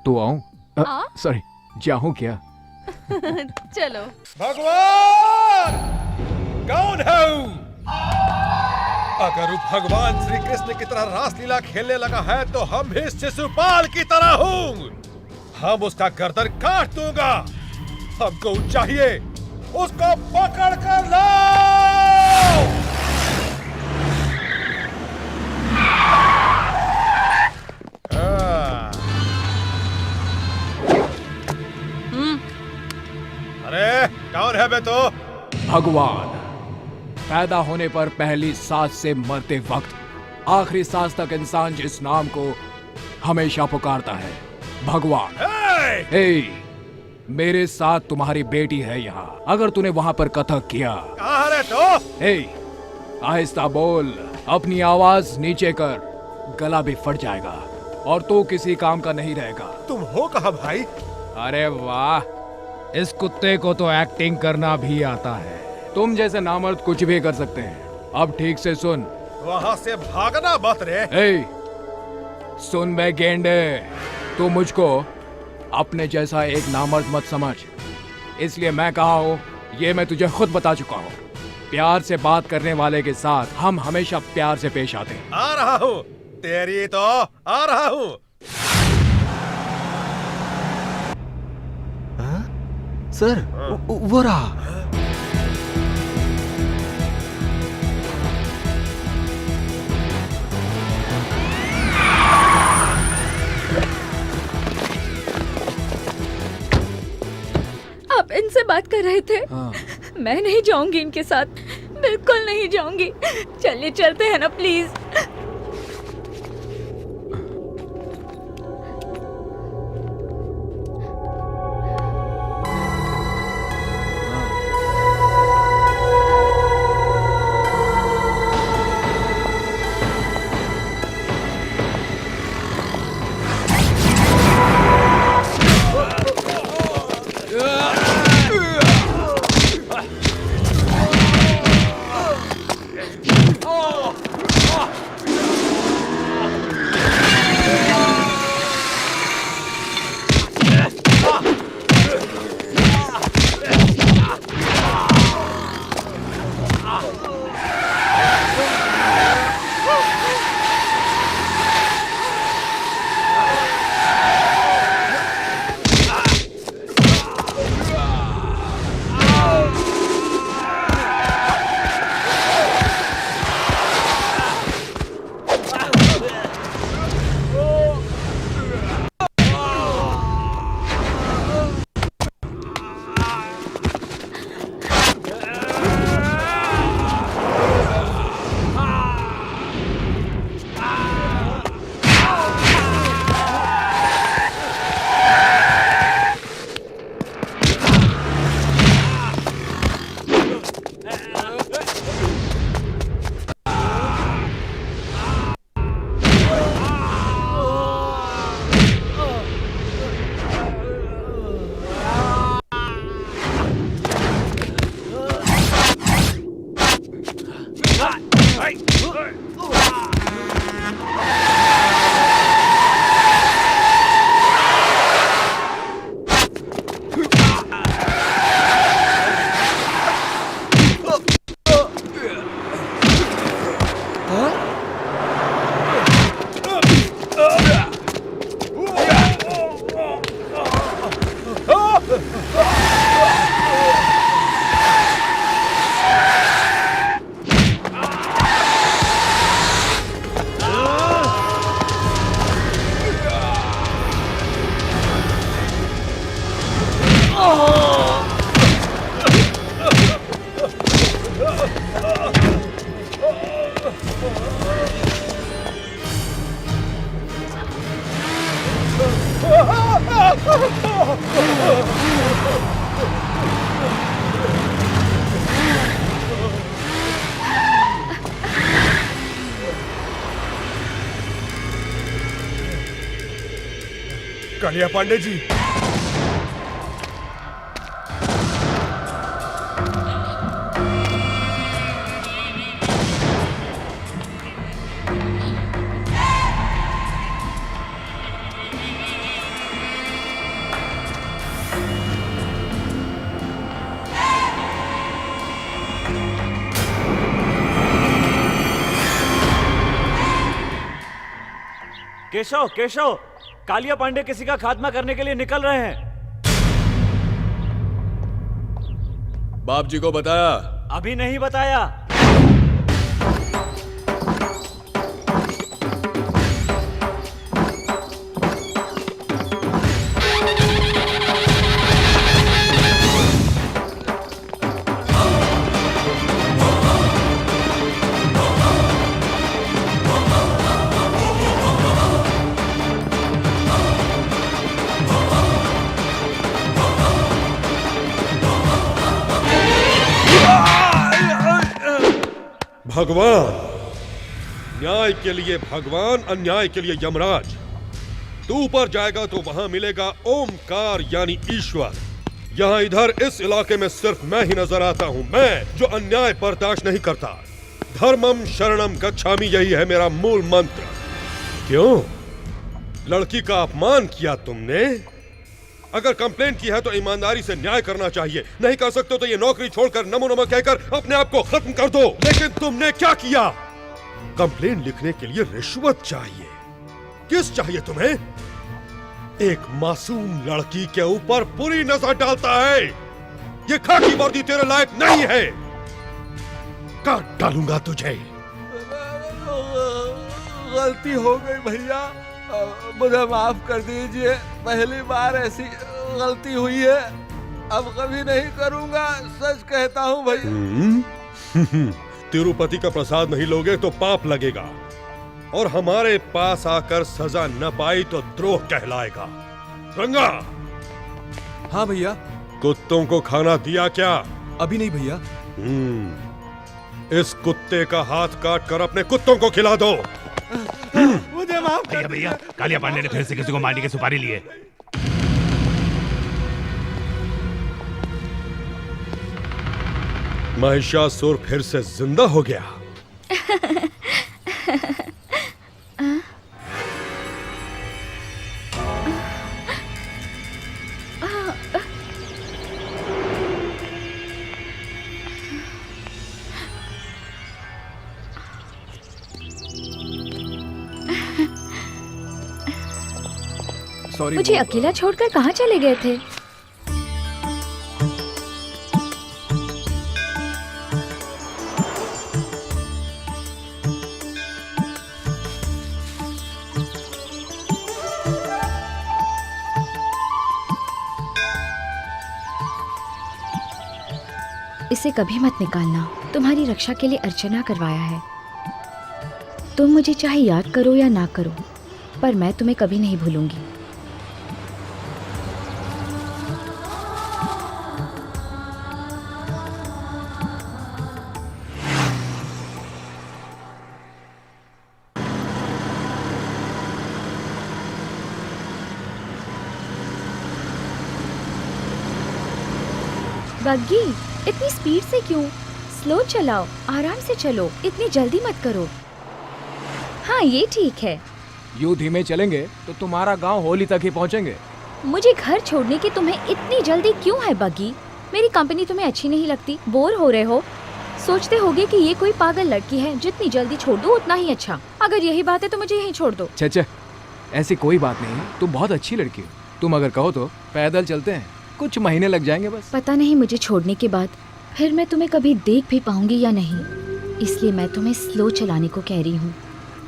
तो आऊं? सॉरी, जाऊं क्या? चलो। भगवान कौन है? अगर वो भगवान श्री कृष्ण की तरह रासलीला खेलने लगा है तो हम भी शिशुपाल की तरह हूँ। हम उसका गर्दन काट दूंगा। हमको चाहिए, उसको पकड़ कर लाओ। अरे कौन है बे तो? भगवान। पैदा होने पर पहली सांस से मरते वक्त आखिरी सांस तक इंसान जिस नाम को हमेशा पुकारता है, भगवान। हे, मेरे साथ तुम्हारी बेटी है यहाँ। अगर तूने वहाँ पर कथक किया, कहाँ है तो? हे, आहिस्ता बोल, अपनी आवाज नीचे कर, गला भी फट जाएगा और तू किसी काम का नहीं रहेगा। तुम हो कहाँ भाई? अरे वाह, इस कुत्ते को तो एक्टिंग करना भी आता है। तुम जैसे नामर्द कुछ भी कर सकते हैं। अब ठीक से सुन। वहाँ से भागना मत रे। ए, सुन बे गेंडे, तू मुझको अपने जैसा एक नामर्द मत समझ। इसलिए मैं कहा हूँ, ये मैं तुझे खुद बता चुका हूँ। प्यार से बात करने वाले के साथ हम हमेशा प्यार से पेश आते हैं। आ रहा हूँ, तेरी तो आ रहा हूँ। सर, वो रहा। आप इनसे बात कर रहे थे? हाँ। मैं नहीं जाऊंगी इनके साथ, बिल्कुल नहीं जाऊंगी। चलिए चलते हैं ना प्लीज। कालिया पांडे जी, केशव केशव, कालिया पांडे किसी का खात्मा करने के लिए निकल रहे हैं। बाप जी को बताया? अभी नहीं बताया। भगवान, न्याय के लिए भगवान, अन्याय के लिए यमराज। तू ऊपर जाएगा तो वहां मिलेगा ओमकार यानी ईश्वर। यहाँ इधर इस इलाके में सिर्फ मैं ही नजर आता हूँ, मैं जो अन्याय बर्दाश्त नहीं करता। धर्मम शरणम गच्छामि, यही है मेरा मूल मंत्र। क्यों? लड़की का अपमान किया तुमने? अगर कंप्लेंट की है तो ईमानदारी से न्याय करना चाहिए। नहीं कर सकते तो ये नौकरी छोड़कर नमो नमः कहकर अपने आप को खत्म कर दो। लेकिन तुमने क्या किया? कंप्लेंट लिखने के लिए रिश्वत चाहिए। किस चाहिए तुम्हें? एक मासूम लड़की के ऊपर बुरी नजर डालता है। ये खाकी वर्दी तेरे लायक नहीं है। काट डालूंगा तुझे। गलती हो गई भैया, मुझे माफ कर दीजिए। पहली बार ऐसी गलती हुई है, अब कभी नहीं करूंगा, सच कहता हूँ भैया। तिरुपति का प्रसाद नहीं लोगे तो पाप लगेगा, और हमारे पास आकर सजा न पाई तो द्रोह कहलाएगा। रंगा। हाँ भैया। कुत्तों को खाना दिया क्या? अभी नहीं भैया। इस कुत्ते का हाथ काट कर अपने कुत्तों को खिला दो। मुझे माफ कर भैया, कालिया पांडे ने फिर से किसी को मारने की सुपारी ली है। महिषासुर फिर से जिंदा हो गया। मुझे अकेला छोड़कर कहाँ चले गए थे? इसे कभी मत निकालना। तुम्हारी रक्षा के लिए अर्चना करवाया है। तुम मुझे चाहे याद करो या ना करो, पर मैं तुम्हें कभी नहीं भूलूंगी। बग्गी, इतनी स्पीड से क्यों? स्लो चलाओ, आराम से चलो, इतनी जल्दी मत करो। हाँ, ये ठीक है। यूं धीमे चलेंगे तो तुम्हारा गांव होली तक ही पहुंचेंगे। मुझे घर छोड़ने की तुम्हें इतनी जल्दी क्यों है बग्गी? मेरी कंपनी तुम्हें अच्छी नहीं लगती? बोर हो रहे हो? सोचते होगे कि ये कोई पागल लड़की है, जितनी जल्दी छोड़ दो उतना ही अच्छा। अगर यही बात है तो मुझे यहीं छोड़ दो। छे, ऐसी कोई बात नहीं, तुम बहुत अच्छी लड़की हो। तुम अगर कहो तो पैदल चलते हैं, कुछ महीने लग जाएंगे बस। पता नहीं मुझे छोड़ने के बाद फिर मैं तुम्हें कभी देख भी पाऊंगी या नहीं, इसलिए मैं तुम्हें स्लो चलाने को कह रही हूँ।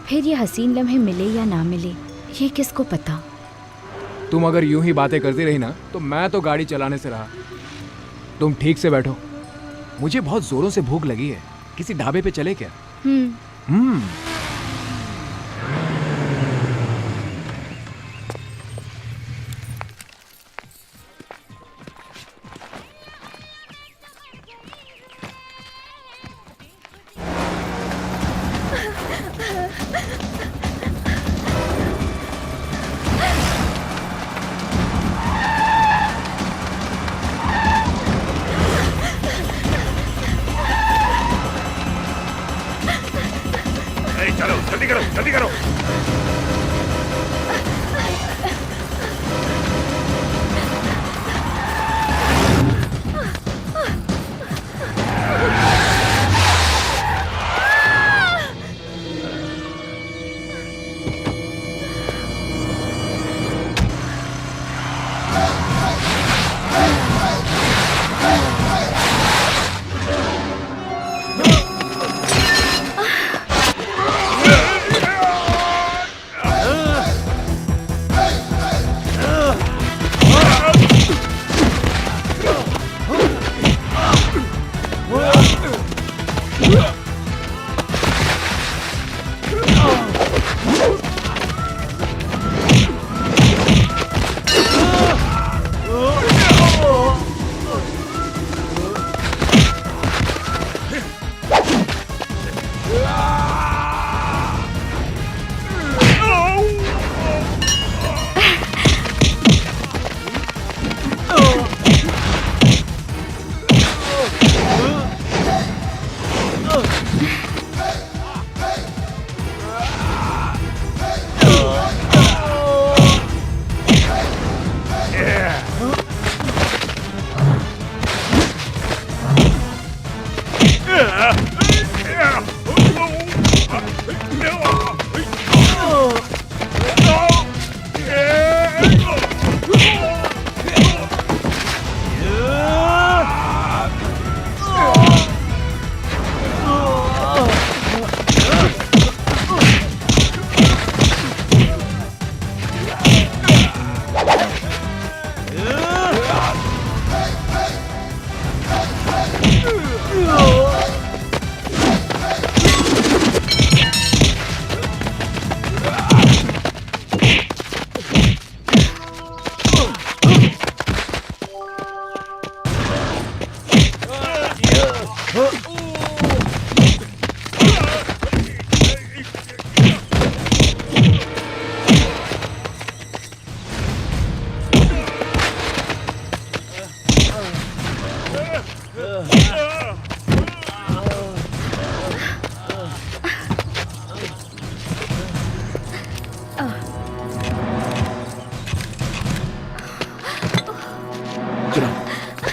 फिर ये हसीन लम्हे मिले या ना मिले, ये किसको पता। तुम अगर यूं ही बातें करती रही ना तो मैं तो गाड़ी चलाने से रहा। तुम ठीक से बैठो, मुझे बहुत जोरों से भूख लगी है। किसी ढाबे पे चले क्या? चलो जल्दी करो जल्दी करो।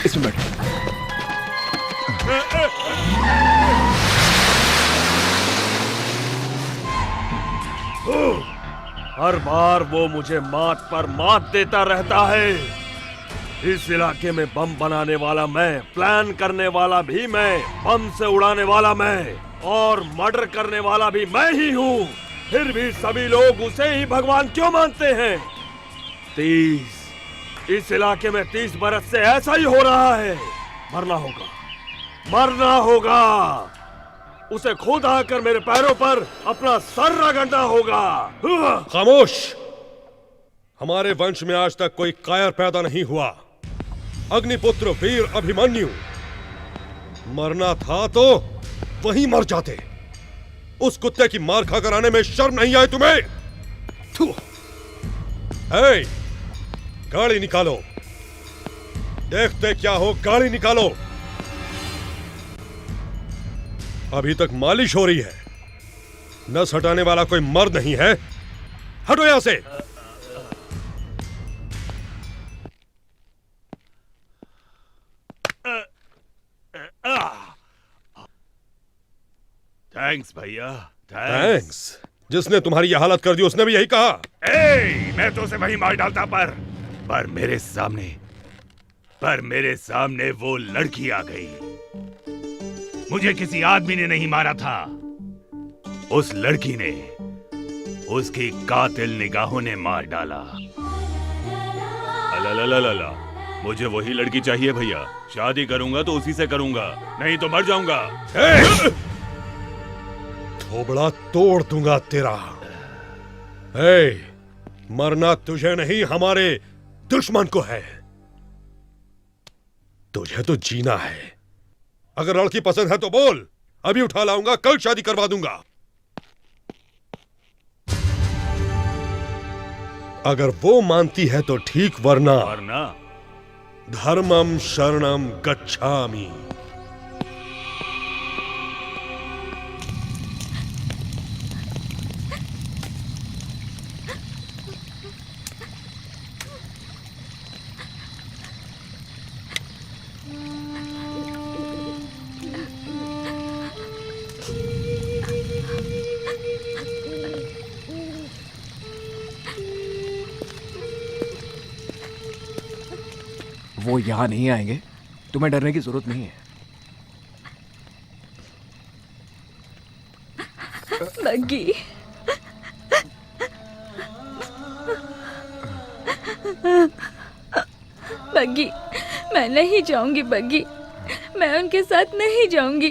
इसमें बैठो। हर बार वो मुझे मात पर मात देता रहता है। इस इलाके में बम बनाने वाला मैं, प्लान करने वाला भी मैं, बम से उड़ाने वाला मैं और मर्डर करने वाला भी मैं ही हूँ। फिर भी सभी लोग उसे ही भगवान क्यों मानते हैं? 30 इस इलाके में 30 बरस से ऐसा ही हो रहा है। मरना होगा, मरना होगा। उसे खुद आकर मेरे पैरों पर अपना सर रगड़ना होगा। खामोश! हमारे वंश में आज तक कोई कायर पैदा नहीं हुआ। अग्निपुत्र वीर अभिमन्यु मरना था तो वहीं मर जाते। उस कुत्ते की मार खाकर आने में शर्म नहीं आई तुम्हें? हे, गाड़ी निकालो। देखते क्या हो, गाड़ी निकालो। अभी तक मालिश हो रही है। नस हटाने वाला कोई मर्द नहीं है। हटो यहां से। थैंक्स भैया, थैंक्स। जिसने तुम्हारी यह हालत कर दी उसने भी यही कहा। मैं तो उसे वहीं मार डालता पर मेरे सामने वो लड़की आ गई। मुझे किसी आदमी ने नहीं मारा था, उस लड़की ने, उसकी कातिल निगाहों ने मार डाला। अला, मुझे वही लड़की चाहिए भैया। शादी करूंगा तो उसी से करूंगा, नहीं तो मर जाऊंगा। थोबड़ा तोड़ दूंगा तेरा। ए, मरना तुझे नहीं हमारे दुश्मन को है। तुझे तो जीना है। अगर लड़की पसंद है तो बोल, अभी उठा लाऊंगा, कल शादी करवा दूंगा। अगर वो मानती है तो ठीक, वरना धर्मम शरणम गच्छामि। वो यहाँ नहीं आएंगे, तुम्हें डरने की जरूरत नहीं है। बग्गी, बग्गी, मैं नहीं जाऊंगी बग्गी, मैं उनके साथ नहीं जाऊंगी।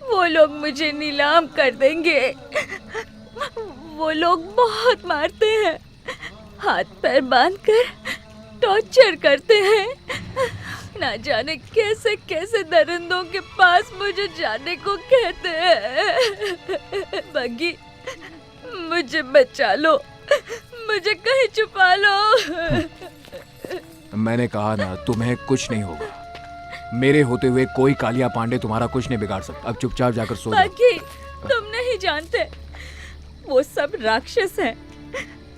वो लोग मुझे नीलाम कर देंगे। वो लोग बहुत मारते हैं, हाथ पैर बांधकर टॉर्चर करते हैं। ना जाने कैसे कैसे दरिंदों के पास मुझे जाने को कहते हैं। बग्गी, मुझे बचा लो, मुझे कहीं छुपा लो। मैंने कहा ना, तुम्हें कुछ नहीं होगा। मेरे होते हुए कोई कालिया पांडे तुम्हारा कुछ नहीं बिगाड़ सकता। अब चुपचाप जाकर सो जाओ। बग्गी, तुम नहीं जानते, वो सब राक्षस हैं।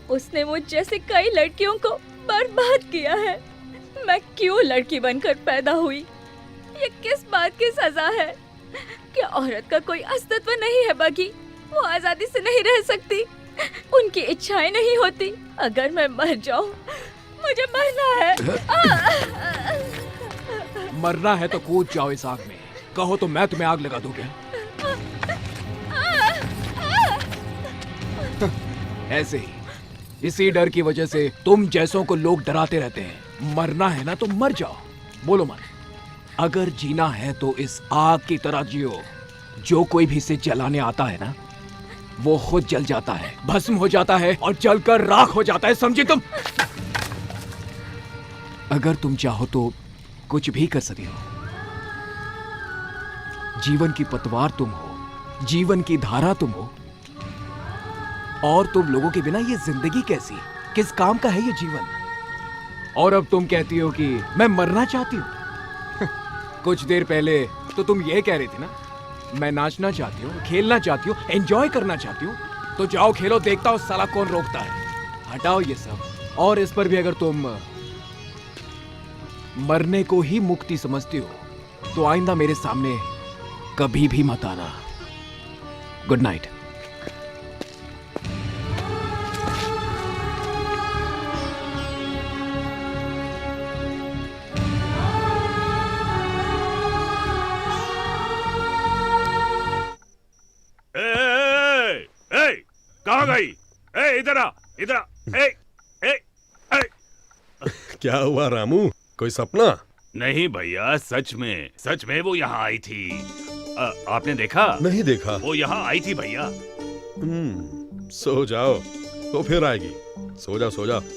उसने मुझ जैसे कई लड़कियों को बर्बाद किया है। मैं क्यों लड़की बनकर पैदा हुई? ये किस बात की सजा है? क्या औरत का कोई अस्तित्व नहीं है बग्गी? वो आजादी से नहीं रह सकती, उनकी इच्छाएं नहीं होती। अगर मैं मर जाऊं, मुझे मरना है। मरना है तो कूद जाओ इस आग में। कहो तो मैं तुम्हें आग लगा दूं क्या? ऐसे ही, इसी डर की वजह से तुम जैसों को लोग डराते रहते हैं। मरना है ना तो मर जाओ। बोलो मत। अगर जीना है तो इस आग की तरह जियो। जो कोई भी इसे जलाने आता है ना, वो खुद जल जाता है, भस्म हो जाता है और जलकर राख हो जाता है। समझे तुम? अगर तुम चाहो तो कुछ भी कर सकते हो। जीवन की पतवार तुम हो, जीवन की धारा तुम हो। और तुम लोगों के बिना ये जिंदगी कैसी, किस काम का है ये जीवन? और अब तुम कहती हो कि मैं मरना चाहती हूँ। कुछ देर पहले तो तुम ये कह रही थी ना, मैं नाचना चाहती हूँ, खेलना चाहती हूँ, एंजॉय करना चाहती हूँ। तो जाओ खेलो, देखता हूँ साला कौन रोकता है। हटाओ ये सब। और इस पर भी अगर तुम मरने को ही मुक्ति समझती हो तो आइंदा मेरे सामने कभी भी मत आना। Good night. कहाँ गई? इधर आ, इधर आ। क्या हुआ रामू, कोई सपना? नहीं भैया, सच में वो यहाँ आई थी। आपने देखा? नहीं देखा। वो यहाँ आई थी भैया। सो जाओ, तो फिर आएगी। सो जाओ सो जाओ। वो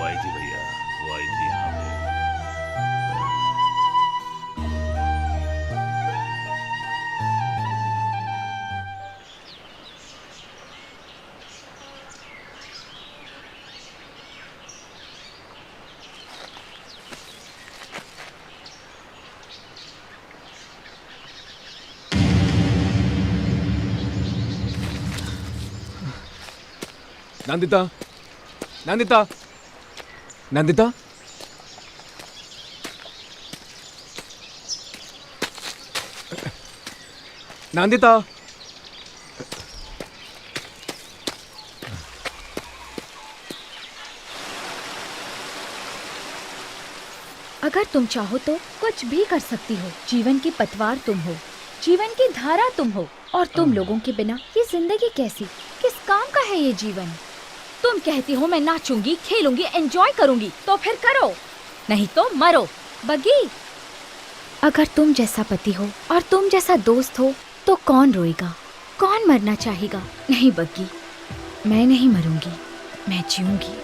आई थी भैया, वो आई थी यहाँ पे। नंदिता, नंदिता, नंदिता, नंदिता। अगर तुम चाहो तो कुछ भी कर सकती हो। जीवन की पतवार तुम हो, जीवन की धारा तुम हो। और तुम लोगों के बिना ये जिंदगी कैसी, किस काम का है ये जीवन? तुम कहती हो मैं नाचूंगी, खेलूंगी, एंजॉय करूंगी, तो फिर करो, नहीं तो मरो। बग्गी, अगर तुम जैसा पति हो और तुम जैसा दोस्त हो तो कौन रोएगा, कौन मरना चाहेगा? नहीं बग्गी, मैं नहीं मरूंगी, मैं जीऊंगी।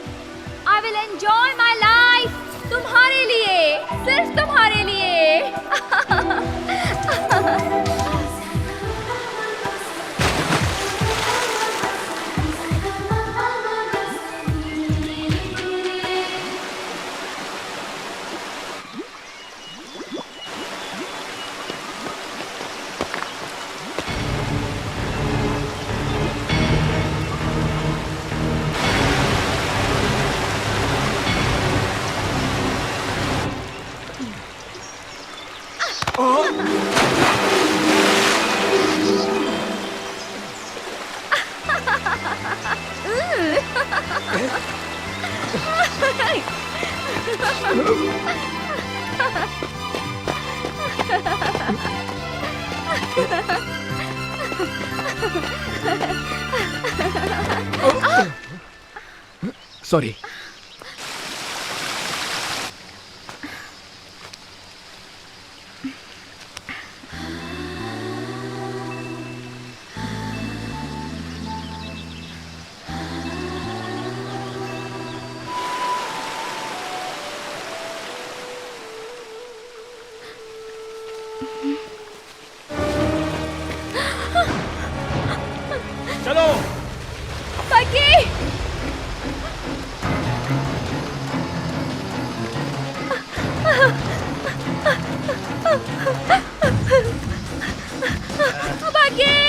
I will enjoy my life तुम्हारे लिए, सिर्फ तुम्हारे लिए। सॉरी। चलो बग्गी! बग्गी!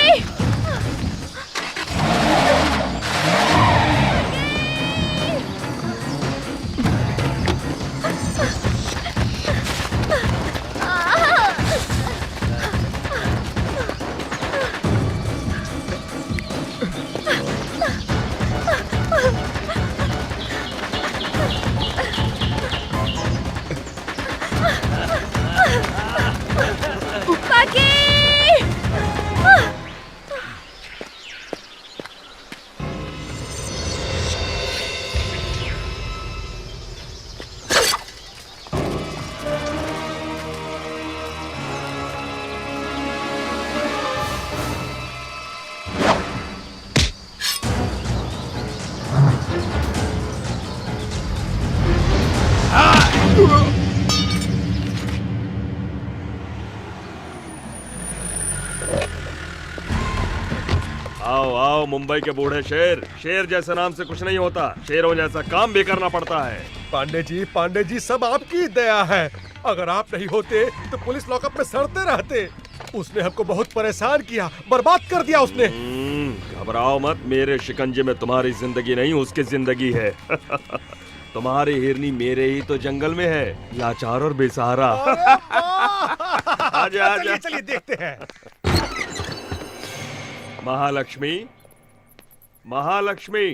आओ आओ मुंबई के बूढ़े शेर, शेर जैसे नाम से कुछ नहीं होता, शेरों जैसा काम भी करना पड़ता है। पांडे जी सब आपकी दया है। अगर आप नहीं होते तो पुलिस लॉकअप में सड़ते रहते। उसने हमको बहुत परेशान किया, बर्बाद कर दिया उसने। घबराओ मत, मेरे शिकंजे में तुम्हारी जिंदगी नहीं उसकी जिंदगी है। तुम्हारी हिरनी मेरे ही तो जंगल में है, लाचार और बेसहारा। आजा आजा, चलिए देखते हैं। महालक्ष्मी, महालक्ष्मी,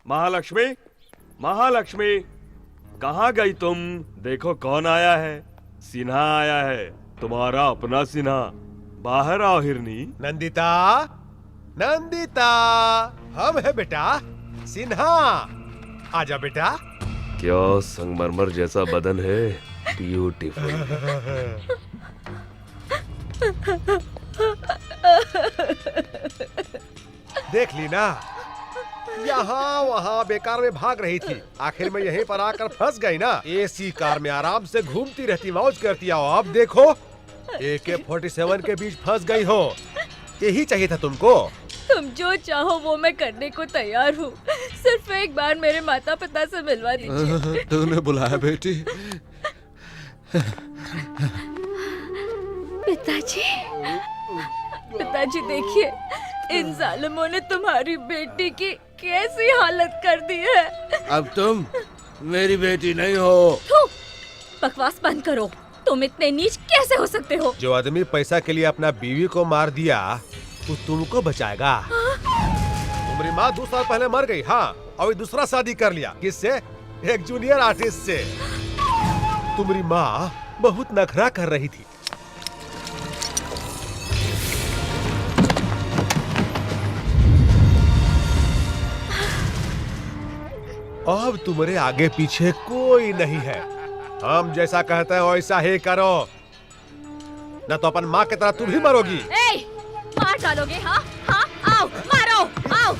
महालक्ष्मी, महालक्ष्मी, कहाँ गई तुम? देखो कौन आया है, सिन्हा आया है, तुम्हारा अपना सिन्हा। बाहर आओ हिरनी। नंदिता, नंदिता, हम है बेटा, सिन्हा। आजा बेटा। क्या संगमरमर जैसा बदन है, ब्यूटीफुल। देख ली ना, यहाँ वहाँ बेकार में भाग रही थी, आखिर में यहीं पर आकर फंस गई ना। एसी कार में आराम से घूमती रहती, मौज करती। आओ अब देखो, AK-47 के बीच फंस गई हो। यही चाहिए था तुमको। तुम जो चाहो वो मैं करने को तैयार हूँ, सिर्फ एक बार मेरे माता पिता से मिलवा दीजिए। तूने बुलाया बेटी? पिताजी, पिताजी देखिए, इन जालिमों ने तुम्हारी बेटी की कैसी हालत कर दी है। अब तुम मेरी बेटी नहीं हो। बकवास बंद करो, तुम इतने नीच कैसे हो सकते हो? जो आदमी पैसा के लिए अपना बीवी को मार दिया वो तुमको बचाएगा? तुम्हारी माँ 2 साल पहले मर गई। हाँ, और दूसरा शादी कर लिया। किससे? एक जूनियर आर्टिस्ट से। तुम्हारी माँ बहुत नखरा कर रही थी। अब तुम्हारे आगे पीछे कोई नहीं है। हम जैसा कहते हैं वैसा ही करो। न तो अपन माँ की तरह तू भी मरोगी। ए, मार डालोगे? हाँ हाँ, आओ मारो, आओ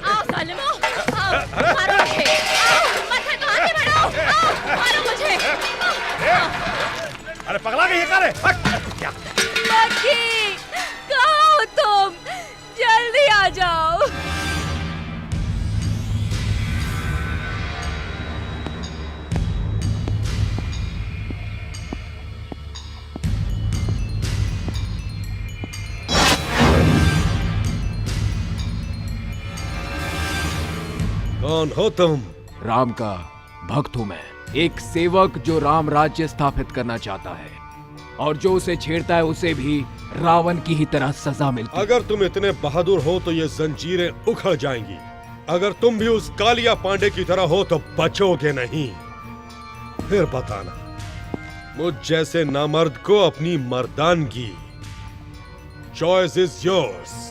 आओ सालिमो, आओ मारो मुझे, आओ माथा को आगे बढ़ाओ, आओ मारो मुझे। अरे पगला गई है क्या रे? क्या? मक्खी, कहाँ हो तुम? जल्दी आ जाओ। कौन हो तुम? राम का भक्त हूं मैं, एक सेवक जो राम राज्य स्थापित करना चाहता है, और जो उसे छेड़ता है उसे भी रावण की ही तरह सजा मिलती है। अगर तुम इतने बहादुर हो तो ये जंजीरें उखड़ जाएंगी। अगर तुम भी उस कालिया पांडे की तरह हो तो बचोगे नहीं। फिर बताना मुझ जैसे नामर्द को अपनी मर्दानगी। Choice is yours.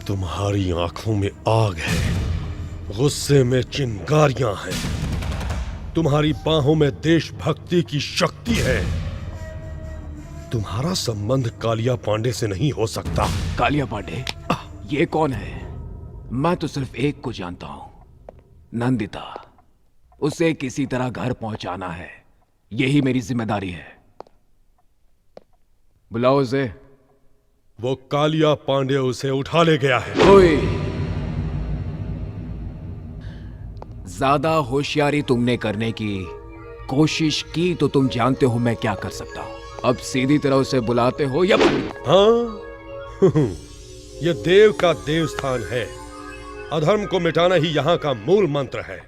तुम्हारी आंखों में आग है, गुस्से में चिंगारियां हैं, तुम्हारी बाहों में देशभक्ति की शक्ति है। तुम्हारा संबंध कालिया पांडे से नहीं हो सकता। कालिया पांडे? ये कौन है? मैं तो सिर्फ एक को जानता हूं, नंदिता। उसे किसी तरह घर पहुंचाना है, यही मेरी जिम्मेदारी है। बुलाओ उसे। वो कालिया पांडे उसे उठा ले गया है। ओए, ज्यादा होशियारी तुमने करने की कोशिश की तो तुम जानते हो मैं क्या कर सकता हूं। अब सीधी तरह उसे बुलाते हो या? हाँ ये देव का देवस्थान है, अधर्म को मिटाना ही यहाँ का मूल मंत्र है।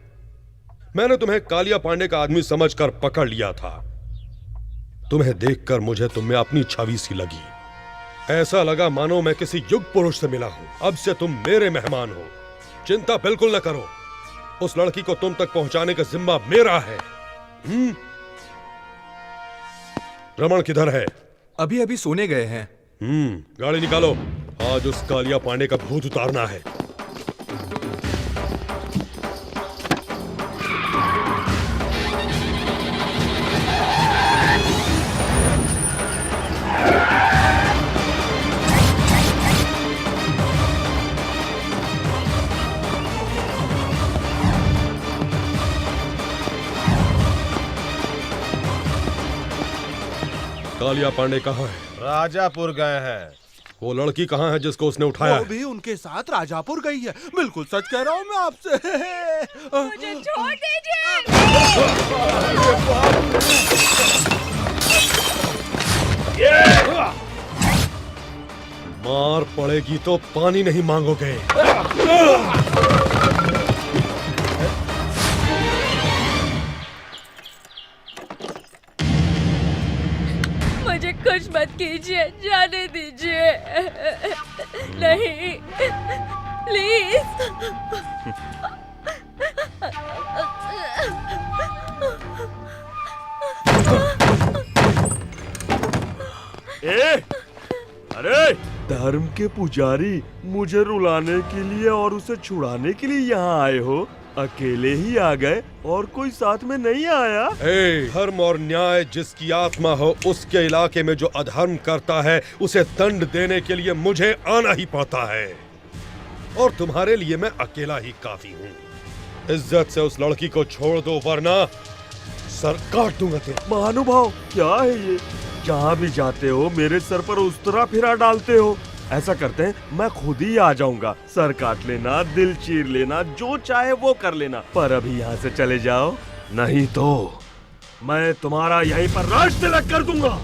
मैंने तुम्हें कालिया पांडे का आदमी समझकर पकड़ लिया था। तुम्हें देखकर मुझे तुम में अपनी छवि सी लगी। ऐसा लगा मानो मैं किसी युग पुरुष से मिला हूं। अब से तुम मेरे मेहमान हो, चिंता बिल्कुल न करो। उस लड़की को तुम तक पहुंचाने का जिम्मा मेरा है। रमन किधर है? अभी अभी सोने गए हैं। गाड़ी निकालो, आज उस कालिया पांडे का भूत उतारना है। आलिया पांडे कहाँ है? राजापुर गए हैं। वो लड़की कहाँ है जिसको उसने उठाया? वो भी उनके साथ राजापुर गई है। बिल्कुल सच कह रहा हूँ मैं आपसे। मुझे छोड़ दीजिए। मार पड़ेगी तो पानी नहीं मांगोगे। मुझे कुछ मत कीजिए, जाने दीजिए। नहीं, प्लीज। अरे धर्म के पुजारी, मुझे रुलाने के लिए और उसे छुड़ाने के लिए यहाँ आए हो? अकेले ही आ गए और कोई साथ में नहीं आया? धर्म और न्याय जिसकी आत्मा हो, उसके इलाके में जो अधर्म करता है उसे दंड देने के लिए मुझे आना ही पड़ता है। और तुम्हारे लिए मैं अकेला ही काफी हूँ। इज्जत से उस लड़की को छोड़ दो वरना सर काट दूंगा तेरा। महानुभाव, क्या है ये? जहाँ भी जाते हो मेरे सर पर उस्तरा फिरा डालते हो। ऐसा करते हैं, मैं खुद ही आ जाऊंगा। सर काट लेना, दिल चीर लेना, जो चाहे वो कर लेना, पर अभी यहाँ से चले जाओ, नहीं तो मैं तुम्हारा यहीं पर राज तिलक कर दूंगा।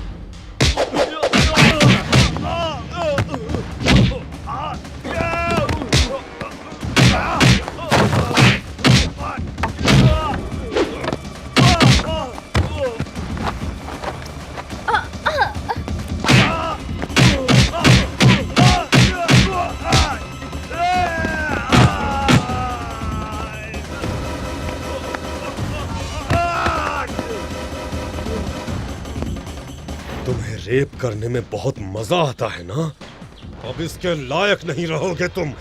तुम्हें रेप करने में बहुत मजा आता है ना? अब इसके लायक नहीं रहोगे तुम।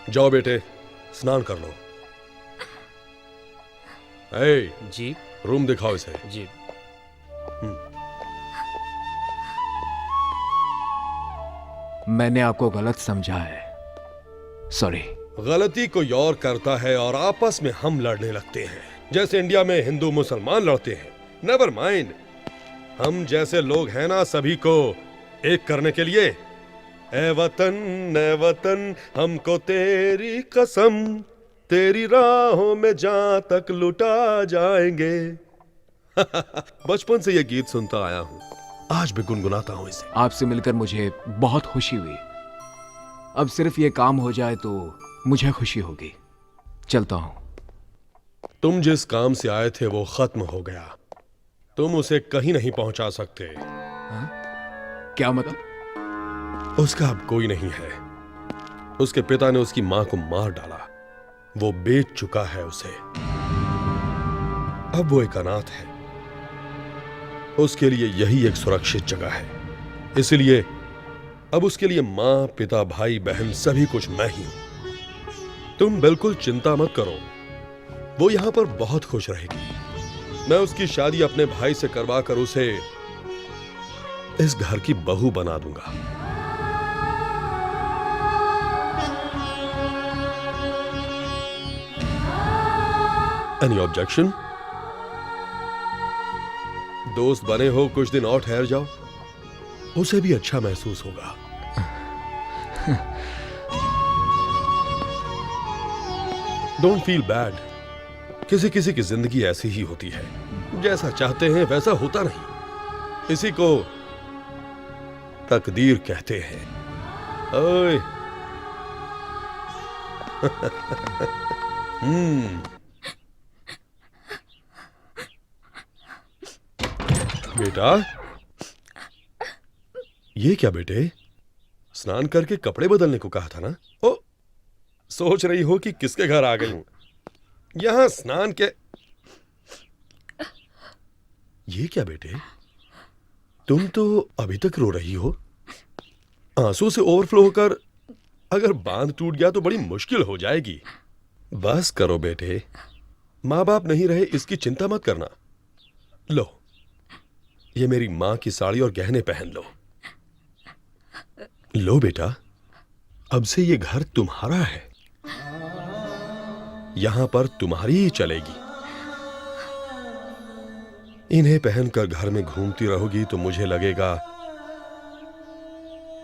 जाओ बेटे, स्नान कर लो। जी रूम दिखाओ इसे। जी। मैंने आपको गलत समझा है, सॉरी। गलती कोई और करता है और आपस में हम लड़ने लगते हैं, जैसे इंडिया में हिंदू मुसलमान लड़ते हैं। नेवर माइंड, हम जैसे लोग हैं ना, सभी को एक करने के लिए। ए वतन हमको तेरी कसम, तेरी राहों में जहां तक लुटा जाएंगे। बचपन से ये गीत सुनता आया हूं, आज भी गुनगुनाता हूं इसे। आपसे मिलकर मुझे बहुत खुशी हुई। अब सिर्फ ये काम हो जाए तो मुझे खुशी होगी। चलता हूं। तुम जिस काम से आए थे वो खत्म हो गया, तुम उसे कहीं नहीं पहुंचा सकते। क्या मतलब? उसका अब कोई नहीं है। उसके पिता ने उसकी मां को मार डाला, वो बेच चुका है उसे। अब वो एक अनाथ है, उसके लिए यही एक सुरक्षित जगह है। इसलिए अब उसके लिए मां, पिता, भाई, बहन सभी कुछ मैं ही हूं। तुम बिल्कुल चिंता मत करो, वो यहां पर बहुत खुश रहेगी। मैं उसकी शादी अपने भाई से करवाकर उसे इस घर की बहू बना दूंगा। Any objection? दोस्त बने हो, कुछ दिन और ठहर जाओ, उसे भी अच्छा महसूस होगा। Don't feel bad. किसी किसी की जिंदगी ऐसी ही होती है, जैसा चाहते हैं वैसा होता नहीं। इसी को तकदीर कहते हैं। ओए बेटा, ये क्या बेटे? स्नान करके कपड़े बदलने को कहा था ना? ओ, सोच रही हो कि किसके घर आ गई हूं? यहां स्नान के। ये क्या बेटे, तुम तो अभी तक रो रही हो। आंसू से ओवरफ्लो होकर अगर बांध टूट गया तो बड़ी मुश्किल हो जाएगी। बस करो बेटे, माँ बाप नहीं रहे इसकी चिंता मत करना। लो, ये मेरी मां की साड़ी और गहने पहन लो। लो बेटा, अब से ये घर तुम्हारा है, यहां पर तुम्हारी ही चलेगी। इन्हें पहनकर घर में घूमती रहोगी तो मुझे लगेगा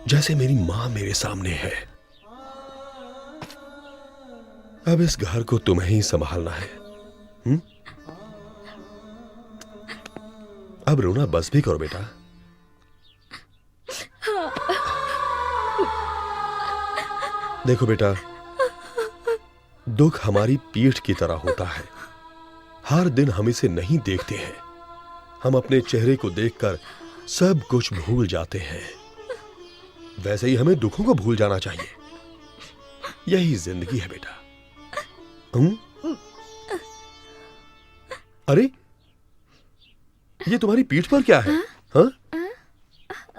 जैसे मेरी मां मेरे सामने है। अब इस घर को तुम्हें ही संभालना है। अब रोना बस भी करो बेटा। देखो बेटा, दुख हमारी पीठ की तरह होता है। हर दिन हम इसे नहीं देखते हैं। हम अपने चेहरे को देखकर सब कुछ भूल जाते हैं। वैसे ही हमें दुखों को भूल जाना चाहिए। यही जिंदगी है बेटा। अरे, ये तुम्हारी पीठ पर क्या है? हाँ?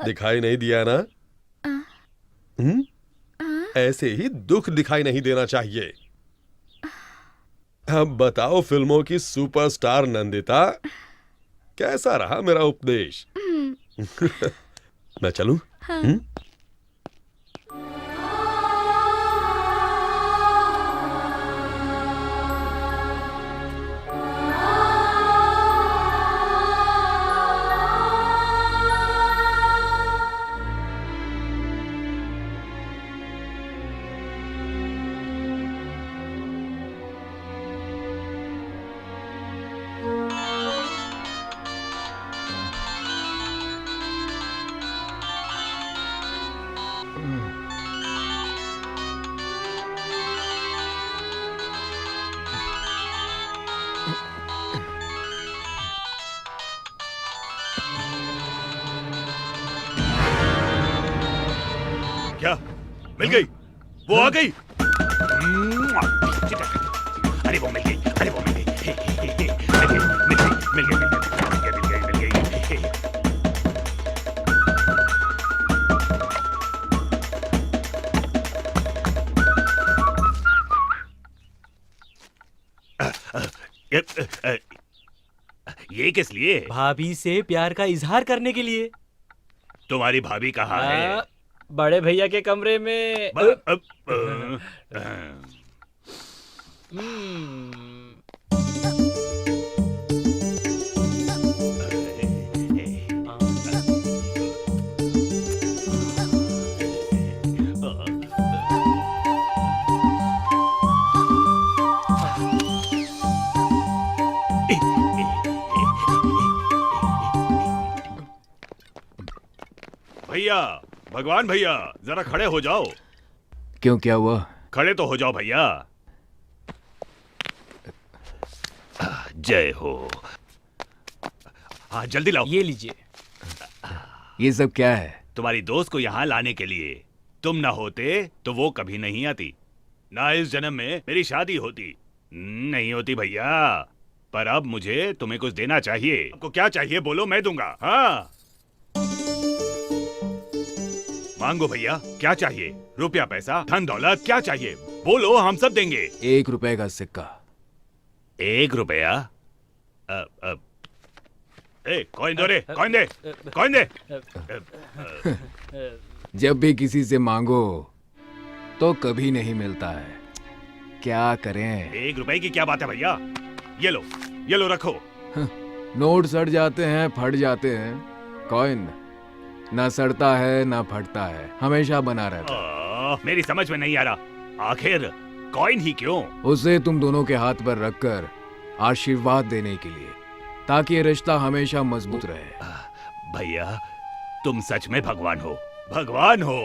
दिखाई नहीं दिया ना? ऐसे ही दुख दिखाई नहीं देना चाहिए। अब बताओ फिल्मों की सुपरस्टार नंदिता, कैसा रहा मेरा उपदेश? मैं चलूं? क्या मिल गई? वो आ गई? अरे वो मिल गई, अरे वो मिल गई, मिल गई। ये किस लिए? भाभी से प्यार का इजहार करने के लिए। तुम्हारी भाभी कहाँ है? बड़े भैया के कमरे में। भैया, भगवान भैया, जरा खड़े हो जाओ। क्यों, क्या हुआ? खड़े तो हो जाओ भैया। जय हो। हाँ, जल्दी लाओ। ये लीजिए। ये सब क्या है? तुम्हारी दोस्त को यहाँ लाने के लिए। तुम ना होते तो वो कभी नहीं आती। ना इस जन्म में मेरी शादी होती। नहीं होती भैया। पर अब मुझे तुम्हें कुछ देना चाहिए। आपको क्या चाहिए बोलो, मैं दूंगा। हाँ, मांगो भैया, क्या चाहिए? रुपया, पैसा, धन दौलत, क्या चाहिए बोलो, हम सब देंगे। 1 रुपए का सिक्का। 1 रुपया? कॉइन दो रे, कॉइन दे, कॉइन दे। जब भी किसी से मांगो तो कभी नहीं मिलता है, क्या करें? 1 रुपए की क्या बात है भैया? ये लो रखो। नोट सड़ जाते हैं, फट जाते हैं। कॉइन ना सड़ता है ना फटता है, हमेशा बना रहता है। मेरी समझ में नहीं आ रहा, आखिर कॉइन ही क्यों? उसे तुम दोनों के हाथ पर रखकर आशीर्वाद देने के लिए, ताकि ये रिश्ता हमेशा मजबूत रहे। भैया, तुम सच में भगवान हो, भगवान हो।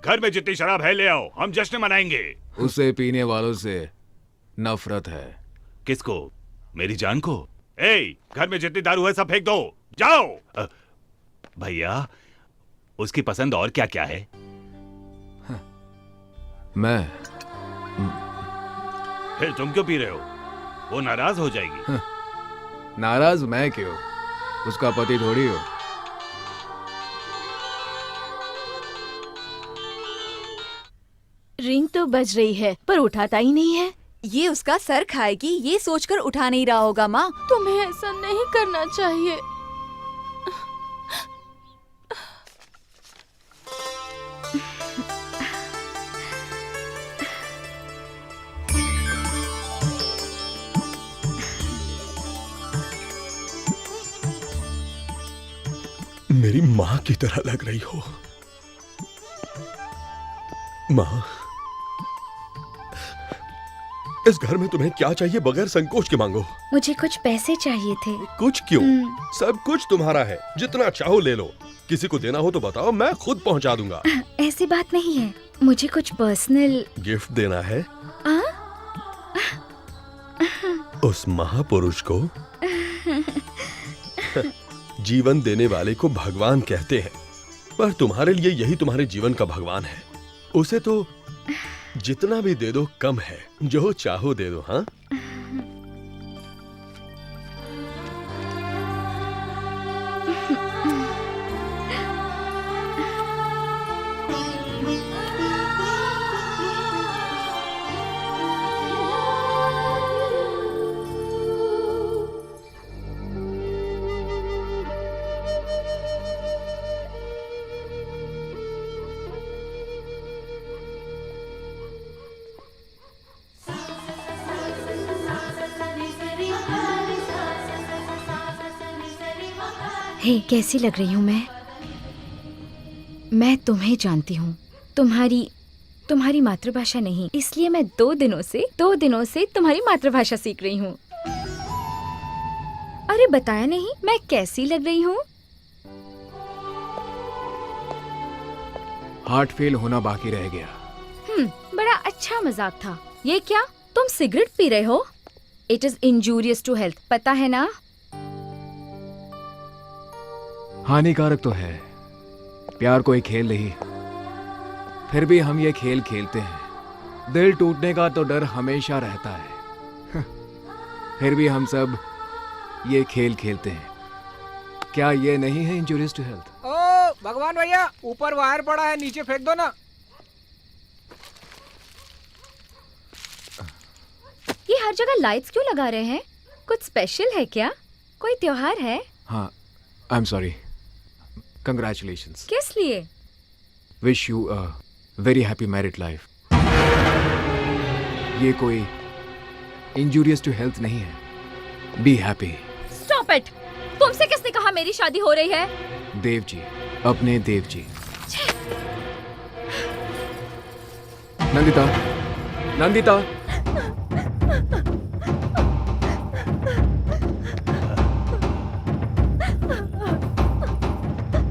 घर में जितनी शराब है ले आओ, हम जश्न मनाएंगे। उसे पीने वालों से नफरत है। किसको? मेरी जान को? घर में जितनी दारू है सब फेंक दो, जाओ। भैया, उसकी पसंद और क्या क्या है? मैं फिर तुम क्यों पी रहे हो? वो नाराज हो जाएगी। नाराज मैं क्यों? उसका पति थोड़ी हो। रिंग तो बज रही है पर उठाता ही नहीं है। ये उसका सर खाएगी ये सोचकर उठा नहीं रहा होगा माँ। तुम्हें ऐसा नहीं करना चाहिए। मेरी माँ की तरह लग रही हो। माँ, इस घर में तुम्हें क्या चाहिए बगैर संकोच के मांगो। मुझे कुछ पैसे चाहिए थे। कुछ क्यों? सब कुछ तुम्हारा है, जितना चाहो ले लो। किसी को देना हो तो बताओ, मैं खुद पहुंचा दूंगा। ऐसी बात नहीं है, मुझे कुछ पर्सनल गिफ्ट देना है। उस महापुरुष को जीवन देने वाले को भगवान कहते हैं, पर तुम्हारे लिए यही तुम्हारे जीवन का भगवान है। उसे तो जितना भी दे दो कम है, जो चाहो दे दो। हाँ, हे, कैसी लग रही हूँ मैं तुम्हें जानती हूँ, तुम्हारी मातृभाषा नहीं, इसलिए मैं 2 दिनों से तुम्हारी मातृभाषा सीख रही हूँ। अरे बताया नहीं मैं कैसी लग रही हूँ? हार्ट फेल होना बाकी रह गया। बड़ा अच्छा मजाक था। ये क्या, तुम सिगरेट पी रहे हो? It is injurious to health, पता है ना? हानिकारक तो है, प्यार कोई खेल नहीं, फिर भी हम ये खेल खेलते हैं। दिल टूटने का तो डर हमेशा रहता है, फिर भी हम सब ये खेल खेलते हैं। क्या ये नहीं है इंजूरियस टू हेल्थ? ओ भगवान भैया, ऊपर वायर पड़ा है, नीचे फेंक दो ना। ये हर जगह लाइट्स क्यों लगा रहे हैं? कुछ स्पेशल है क्या? कोई त्योहार है? हाँ, आई एम सॉरी। कंग्रेचुलेशंस। किस लिए? Wish you a very happy married life. ये कोई इंजूरियस टू हेल्थ नहीं है। Be happy. Stop it! तुमसे किसने कहा मेरी शादी हो रही है? देव जी, अपने देव जी। नंदिता,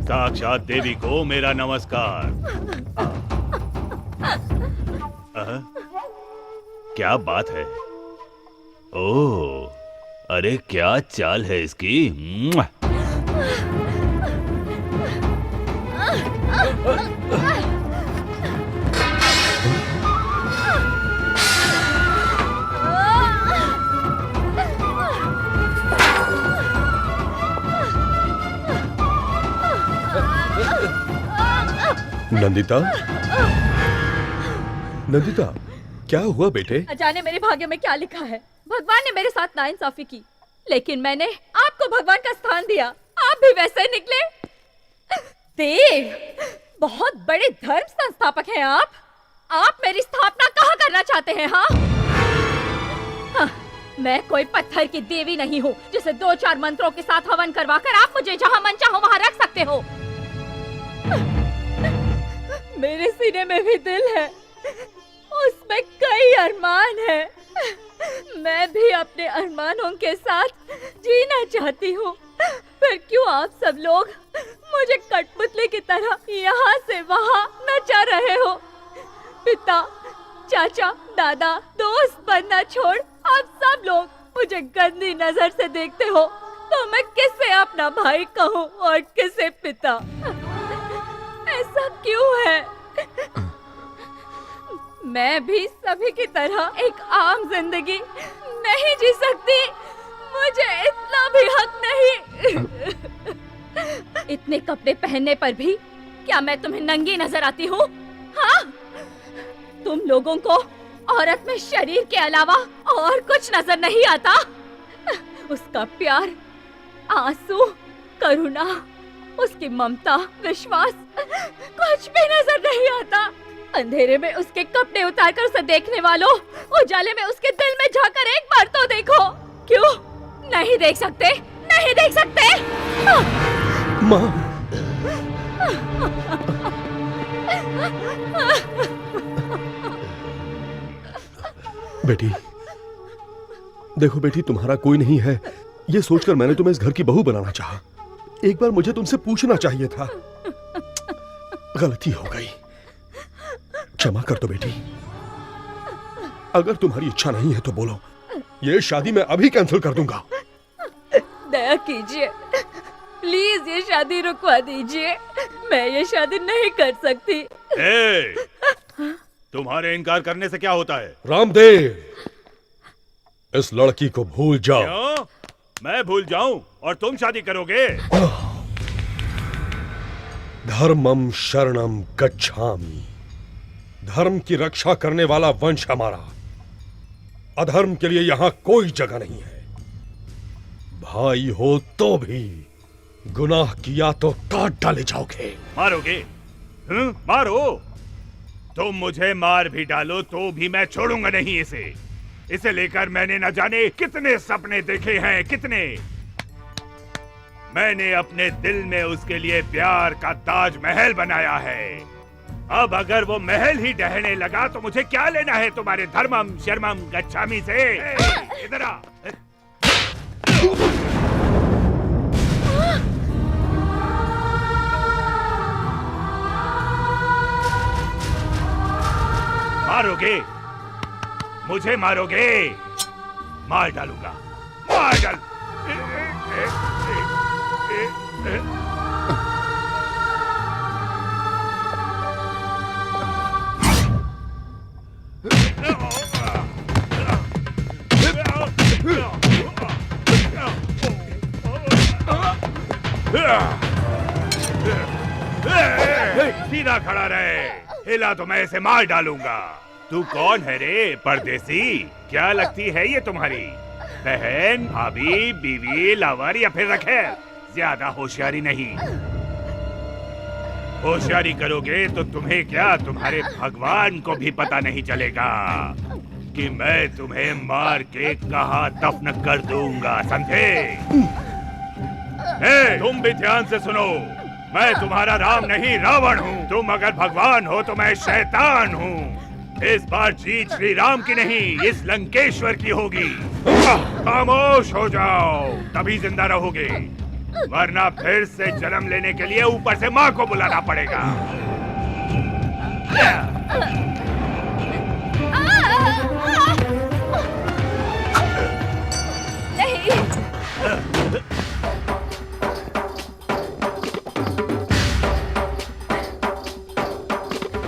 साक्षात देवी को मेरा नमस्कार। क्या बात है? ओह, अरे क्या चाल है इसकी। नंदिता, नंदिता, क्या हुआ बेटे? जाने मेरे भाग्य में क्या लिखा है। भगवान ने मेरे साथ नाइंसाफी की, लेकिन मैंने आपको भगवान का स्थान दिया। आप भी वैसे ही निकले। देव, बहुत बड़े धर्म संस्थापक हैं आप। आप मेरी स्थापना कहाँ करना चाहते हैं? हाँ, मैं कोई पत्थर की देवी नहीं हूँ जिसे 2-4 मंत्रों के साथ हवन करवाकर आप मुझे जहाँ मन चाहो वहाँ रख सकते हो। मेरे सीने में भी दिल है, उसमें कई अरमान है। मैं भी अपने अरमानों के साथ जीना चाहती हूँ, पर क्यों आप सब लोग मुझे कठपुतली की तरह यहाँ से वहाँ नचा रहे हो? पिता, चाचा, दादा, दोस्त बनना छोड़ आप सब लोग मुझे गंदी नजर से देखते हो, तो मैं किसे अपना भाई कहूँ और किसे पिता? ऐसा क्यों है? मैं भी सभी की तरह एक आम जिंदगी नहीं जी सकती? मुझे इतना भी हक नहीं? इतने कपड़े पहनने पर भी क्या मैं तुम्हें नंगी नजर आती हूँ? हाँ? तुम लोगों को औरत में शरीर के अलावा और कुछ नजर नहीं आता? उसका प्यार, आंसू, करुणा, उसकी ममता, विश्वास कुछ भी नजर नहीं आता। अंधेरे में उसके कपड़े उतारकर उसे देखने वालों, उजाले में उसके दिल में झांकर एक बार तो देखो। क्यों नहीं देख सकते? नहीं देख सकते? माँ, बेटी, देखो बेटी, तुम्हारा कोई नहीं है ये सोचकर मैंने तुम्हें इस घर की बहू बनाना चाहा। एक बार मुझे तुमसे पूछना चाहिए था। गलती हो गई, क्षमा कर दो बेटी। अगर तुम्हारी इच्छा नहीं है तो बोलो, ये शादी मैं अभी कैंसिल कर दूंगा। दया कीजिए, प्लीज ये शादी रुकवा दीजिए। मैं ये शादी नहीं कर सकती। तुम्हारे इनकार करने से क्या होता है? रामदेव, इस लड़की को भूल जाओ। क्यों? मैं भूल जाऊं और तुम शादी करोगे? धर्मम शरणम गच्छामि। धर्म की रक्षा करने वाला वंश हमारा। अधर्म के लिए यहां कोई जगह नहीं है। भाई हो तो भी गुनाह किया तो काट डाले जाओगे। मारोगे? मारो। तुम मुझे मार भी डालो तो भी मैं छोड़ूंगा नहीं इसे। इसे लेकर मैंने न जाने कितने सपने देखे हैं, कितने। मैंने अपने दिल में उसके लिए प्यार का ताजमहल बनाया है। अब अगर वो महल ही ढहने लगा तो मुझे क्या लेना है तुम्हारे धर्मम शर्मम गच्छामी से? इधर आ। मारोगे? मुझे मारोगे? मार डालूंगा, मार डाल। सीधा खड़ा रहे, हिला तो मैं इसे मार डालूंगा। तू कौन है रे परदेसी? क्या लगती है ये तुम्हारी बहन, भाभी, बीवी, लवर या फिर रखेल? ज्यादा होशियारी नहीं। होशियारी करोगे तो तुम्हें क्या, तुम्हारे भगवान को भी पता नहीं चलेगा कि मैं तुम्हें मार के कहाँ दफन कर दूंगा, समझे? तुम भी ध्यान से सुनो, मैं तुम्हारा राम नहीं रावण हूँ। तुम अगर भगवान हो तो मैं शैतान हूँ। इस बार जीत श्री राम की नहीं, इस लंकेश्वर की होगी। खामोश हो जाओ, तभी जिंदा रहोगे, वरना फिर से जन्म लेने के लिए ऊपर से माँ को बुलाना पड़ेगा।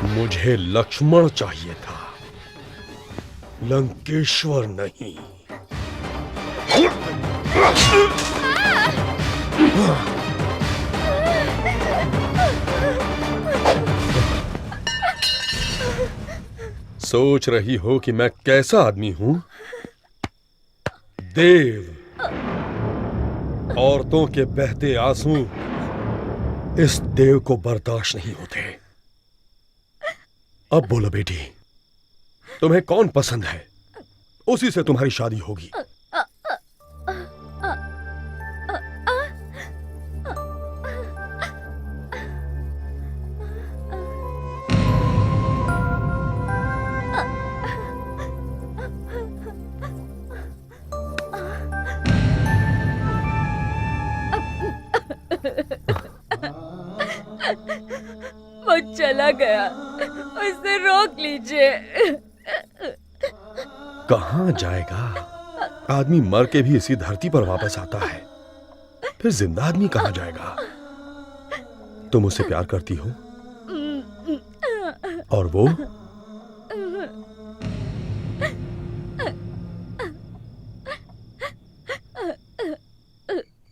मुझे लक्ष्मण चाहिए था, लंकेश्वर नहीं। सोच रही हो कि मैं कैसा आदमी हूं? देव। औरतों के बहते आंसू इस देव को बर्दाश्त नहीं होते। अब बोलो बेटी, तुम्हें कौन पसंद है? उसी से तुम्हारी शादी होगी। वो चला गया, उसे रोक लीजिए। कहां जाएगा? आदमी मर के भी इसी धरती पर वापस आता है, फिर जिंदा आदमी कहां जाएगा? तुम उससे प्यार करती हो? और वो?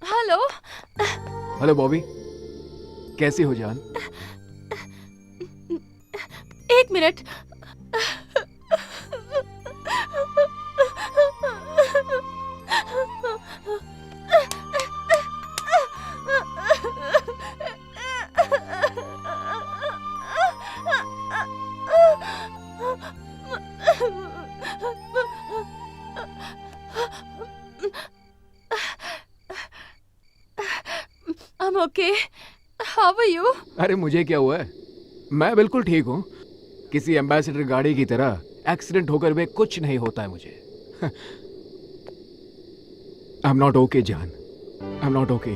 हेलो। हेलो बॉबी, कैसी हो जान? एक minute. I'm okay. How are you? अरे मुझे क्या हुआ है, मैं बिल्कुल ठीक हूँ। किसी एम्बेसडर गाड़ी की तरह एक्सीडेंट होकर भी कुछ नहीं होता है मुझे। आई एम नॉट ओके जान, आई एम नॉट ओके।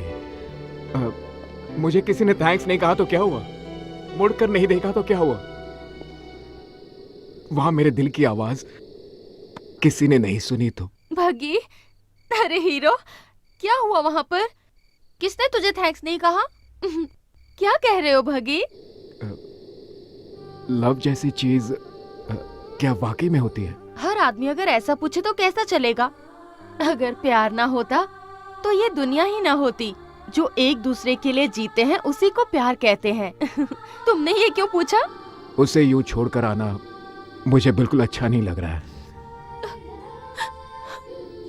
मुझे किसी ने थैंक्स नहीं कहा तो क्या हुआ, मुड़कर नहीं देखा तो क्या हुआ? वहां मेरे दिल की आवाज किसी ने नहीं सुनी तो। भगी, अरे हीरो, क्या हुआ वहां पर? किसने तुझे थैंक्स नहीं कहा? क्या कह रहे हो भगी? लव जैसी चीज क्या वाकई में होती है? हर आदमी अगर ऐसा पूछे तो कैसा चलेगा? अगर प्यार ना होता तो ये दुनिया ही ना होती। जो एक दूसरे के लिए जीते हैं उसी को प्यार कहते हैं। तुमने ये क्यों पूछा? उसे यूं छोड़कर आना मुझे बिल्कुल अच्छा नहीं लग रहा है।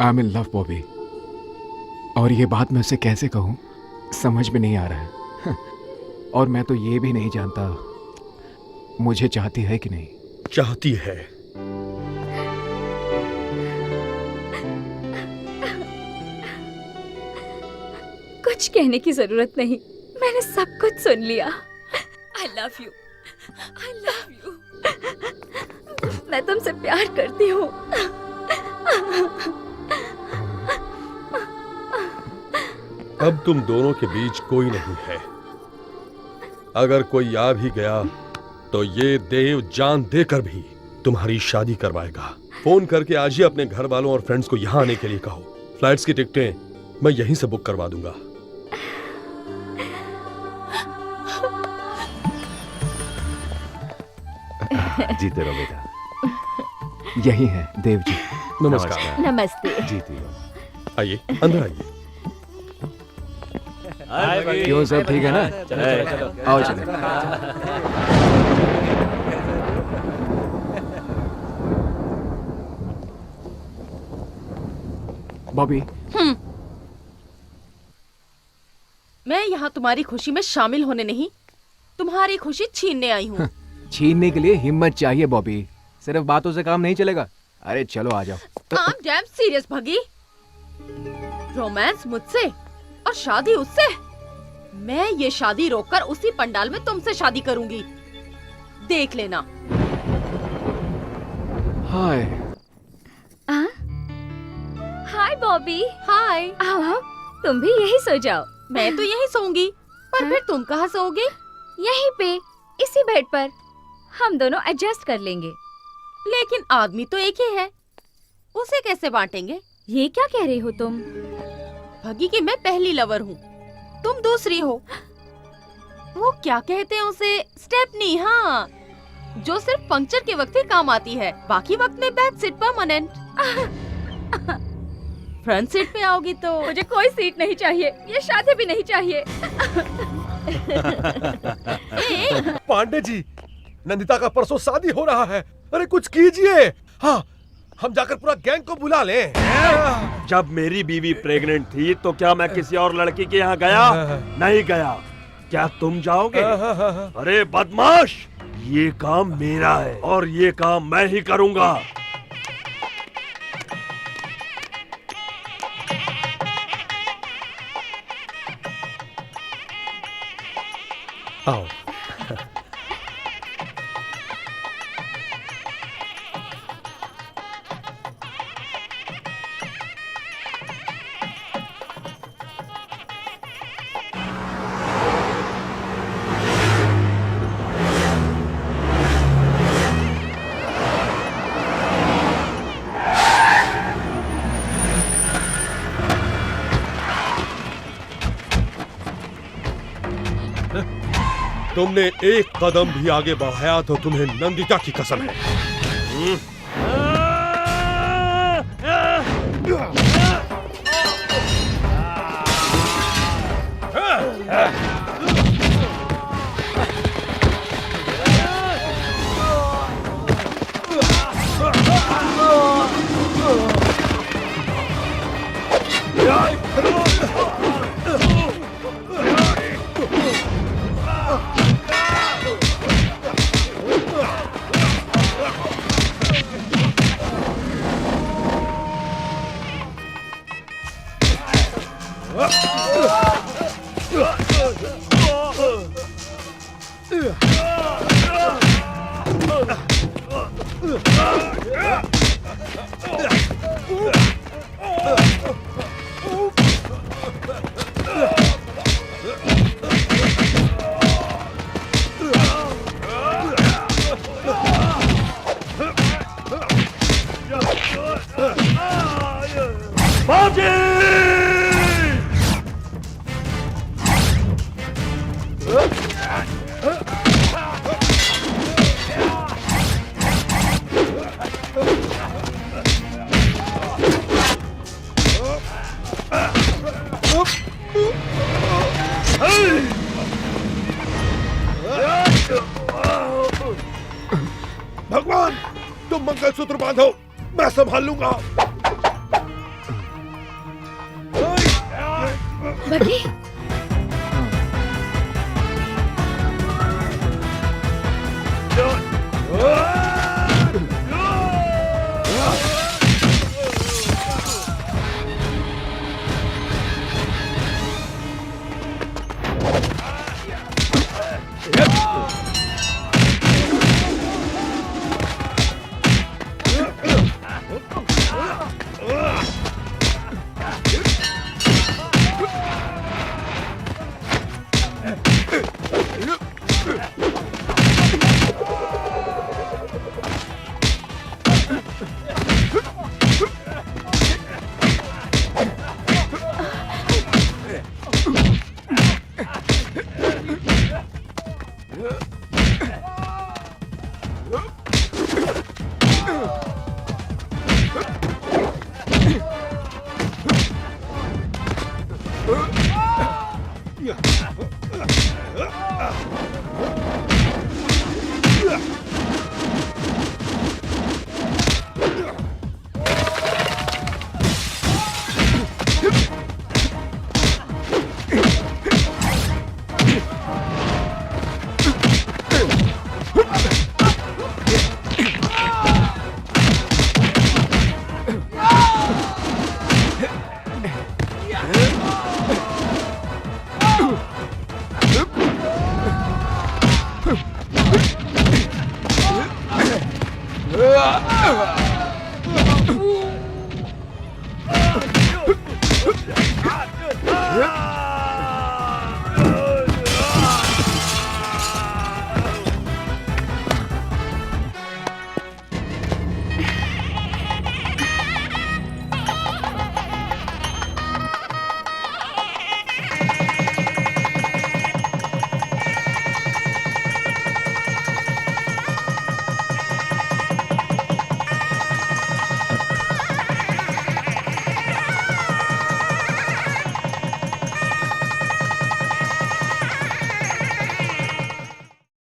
I am in love Bobby, और ये बात मैं उसे कैसे कहूँ समझ में नहीं आ रहा है। और मैं तो ये भी नहीं जानता मुझे चाहती है कि नहीं। चाहती है। कुछ कहने की जरूरत नहीं, मैंने सब कुछ सुन लिया। I love you, I love you। मैं तुमसे प्यार करती हूँ। अब तुम दोनों के बीच कोई नहीं है। अगर कोई आ भी गया तो ये देव जान देकर भी तुम्हारी शादी करवाएगा। फोन करके आज ही अपने घर वालों और फ्रेंड्स को यहाँ आने के लिए कहो। फ्लाइट्स की टिकटें मैं यहीं से बुक करवा दूंगा। जीते रहो बेटा। यही है देव जी। नमस्कार। नमस्ते। जीती रहो। आइए, अंदर आइए। क्यों, सब ठीक है ना? आओ चले। बॉबी, मैं यहाँ तुम्हारी खुशी में शामिल होने नहीं, तुम्हारी खुशी छीनने आई हूँ। छीनने के लिए हिम्मत चाहिए बॉबी, सिर्फ बातों से काम नहीं चलेगा। अरे चलो आ जाओ। I'm damn serious भगी। रोमांस मुझसे और शादी उससे। मैं ये शादी रोककर उसी पंडाल में तुमसे शादी करूंगी, देख लेना। हाय। हाय बॉबी। हाय। आओ, तुम भी यही सो जाओ। मैं तो यही सोऊंगी, पर फिर तुम कहाँ सोओगी? यहीं पे, इसी बेड पर। हम दोनों एडजस्ट कर लेंगे। लेकिन आदमी तो एक ही है, उसे कैसे बांटेंगे? ये क्या कह रही हो तुम? भगी कि मैं पहली लवर हूँ, तुम दूसरी हो। वो क्या कहते हैं उसे, स्टेपनी। हाँ, जो सिर्फ पंक्चर के वक्त ही काम आती है, बाकी वक्त में back seat permanent. Front seat पे आओगी तो मुझे कोई सीट नहीं चाहिए, ये शादी भी नहीं चाहिए। पांडे जी, नंदिता का परसों शादी हो रहा है। अरे कुछ कीजिए। हाँ, हम जाकर पूरा गैंग को बुला लें। जब मेरी बीवी प्रेग्नेंट थी तो क्या मैं किसी और लड़की के यहाँ गया? नहीं गया। क्या तुम जाओगे? अरे बदमाश, ये काम मेरा है और ये काम मैं ही करूंगा। आओ। तुमने एक कदम भी आगे बढ़ाया तो तुम्हें नंदिता की कसम है। भगवान, तुम मंगलसूत्र बांधो, मैं संभाल लूंगा। बगी, Yeah.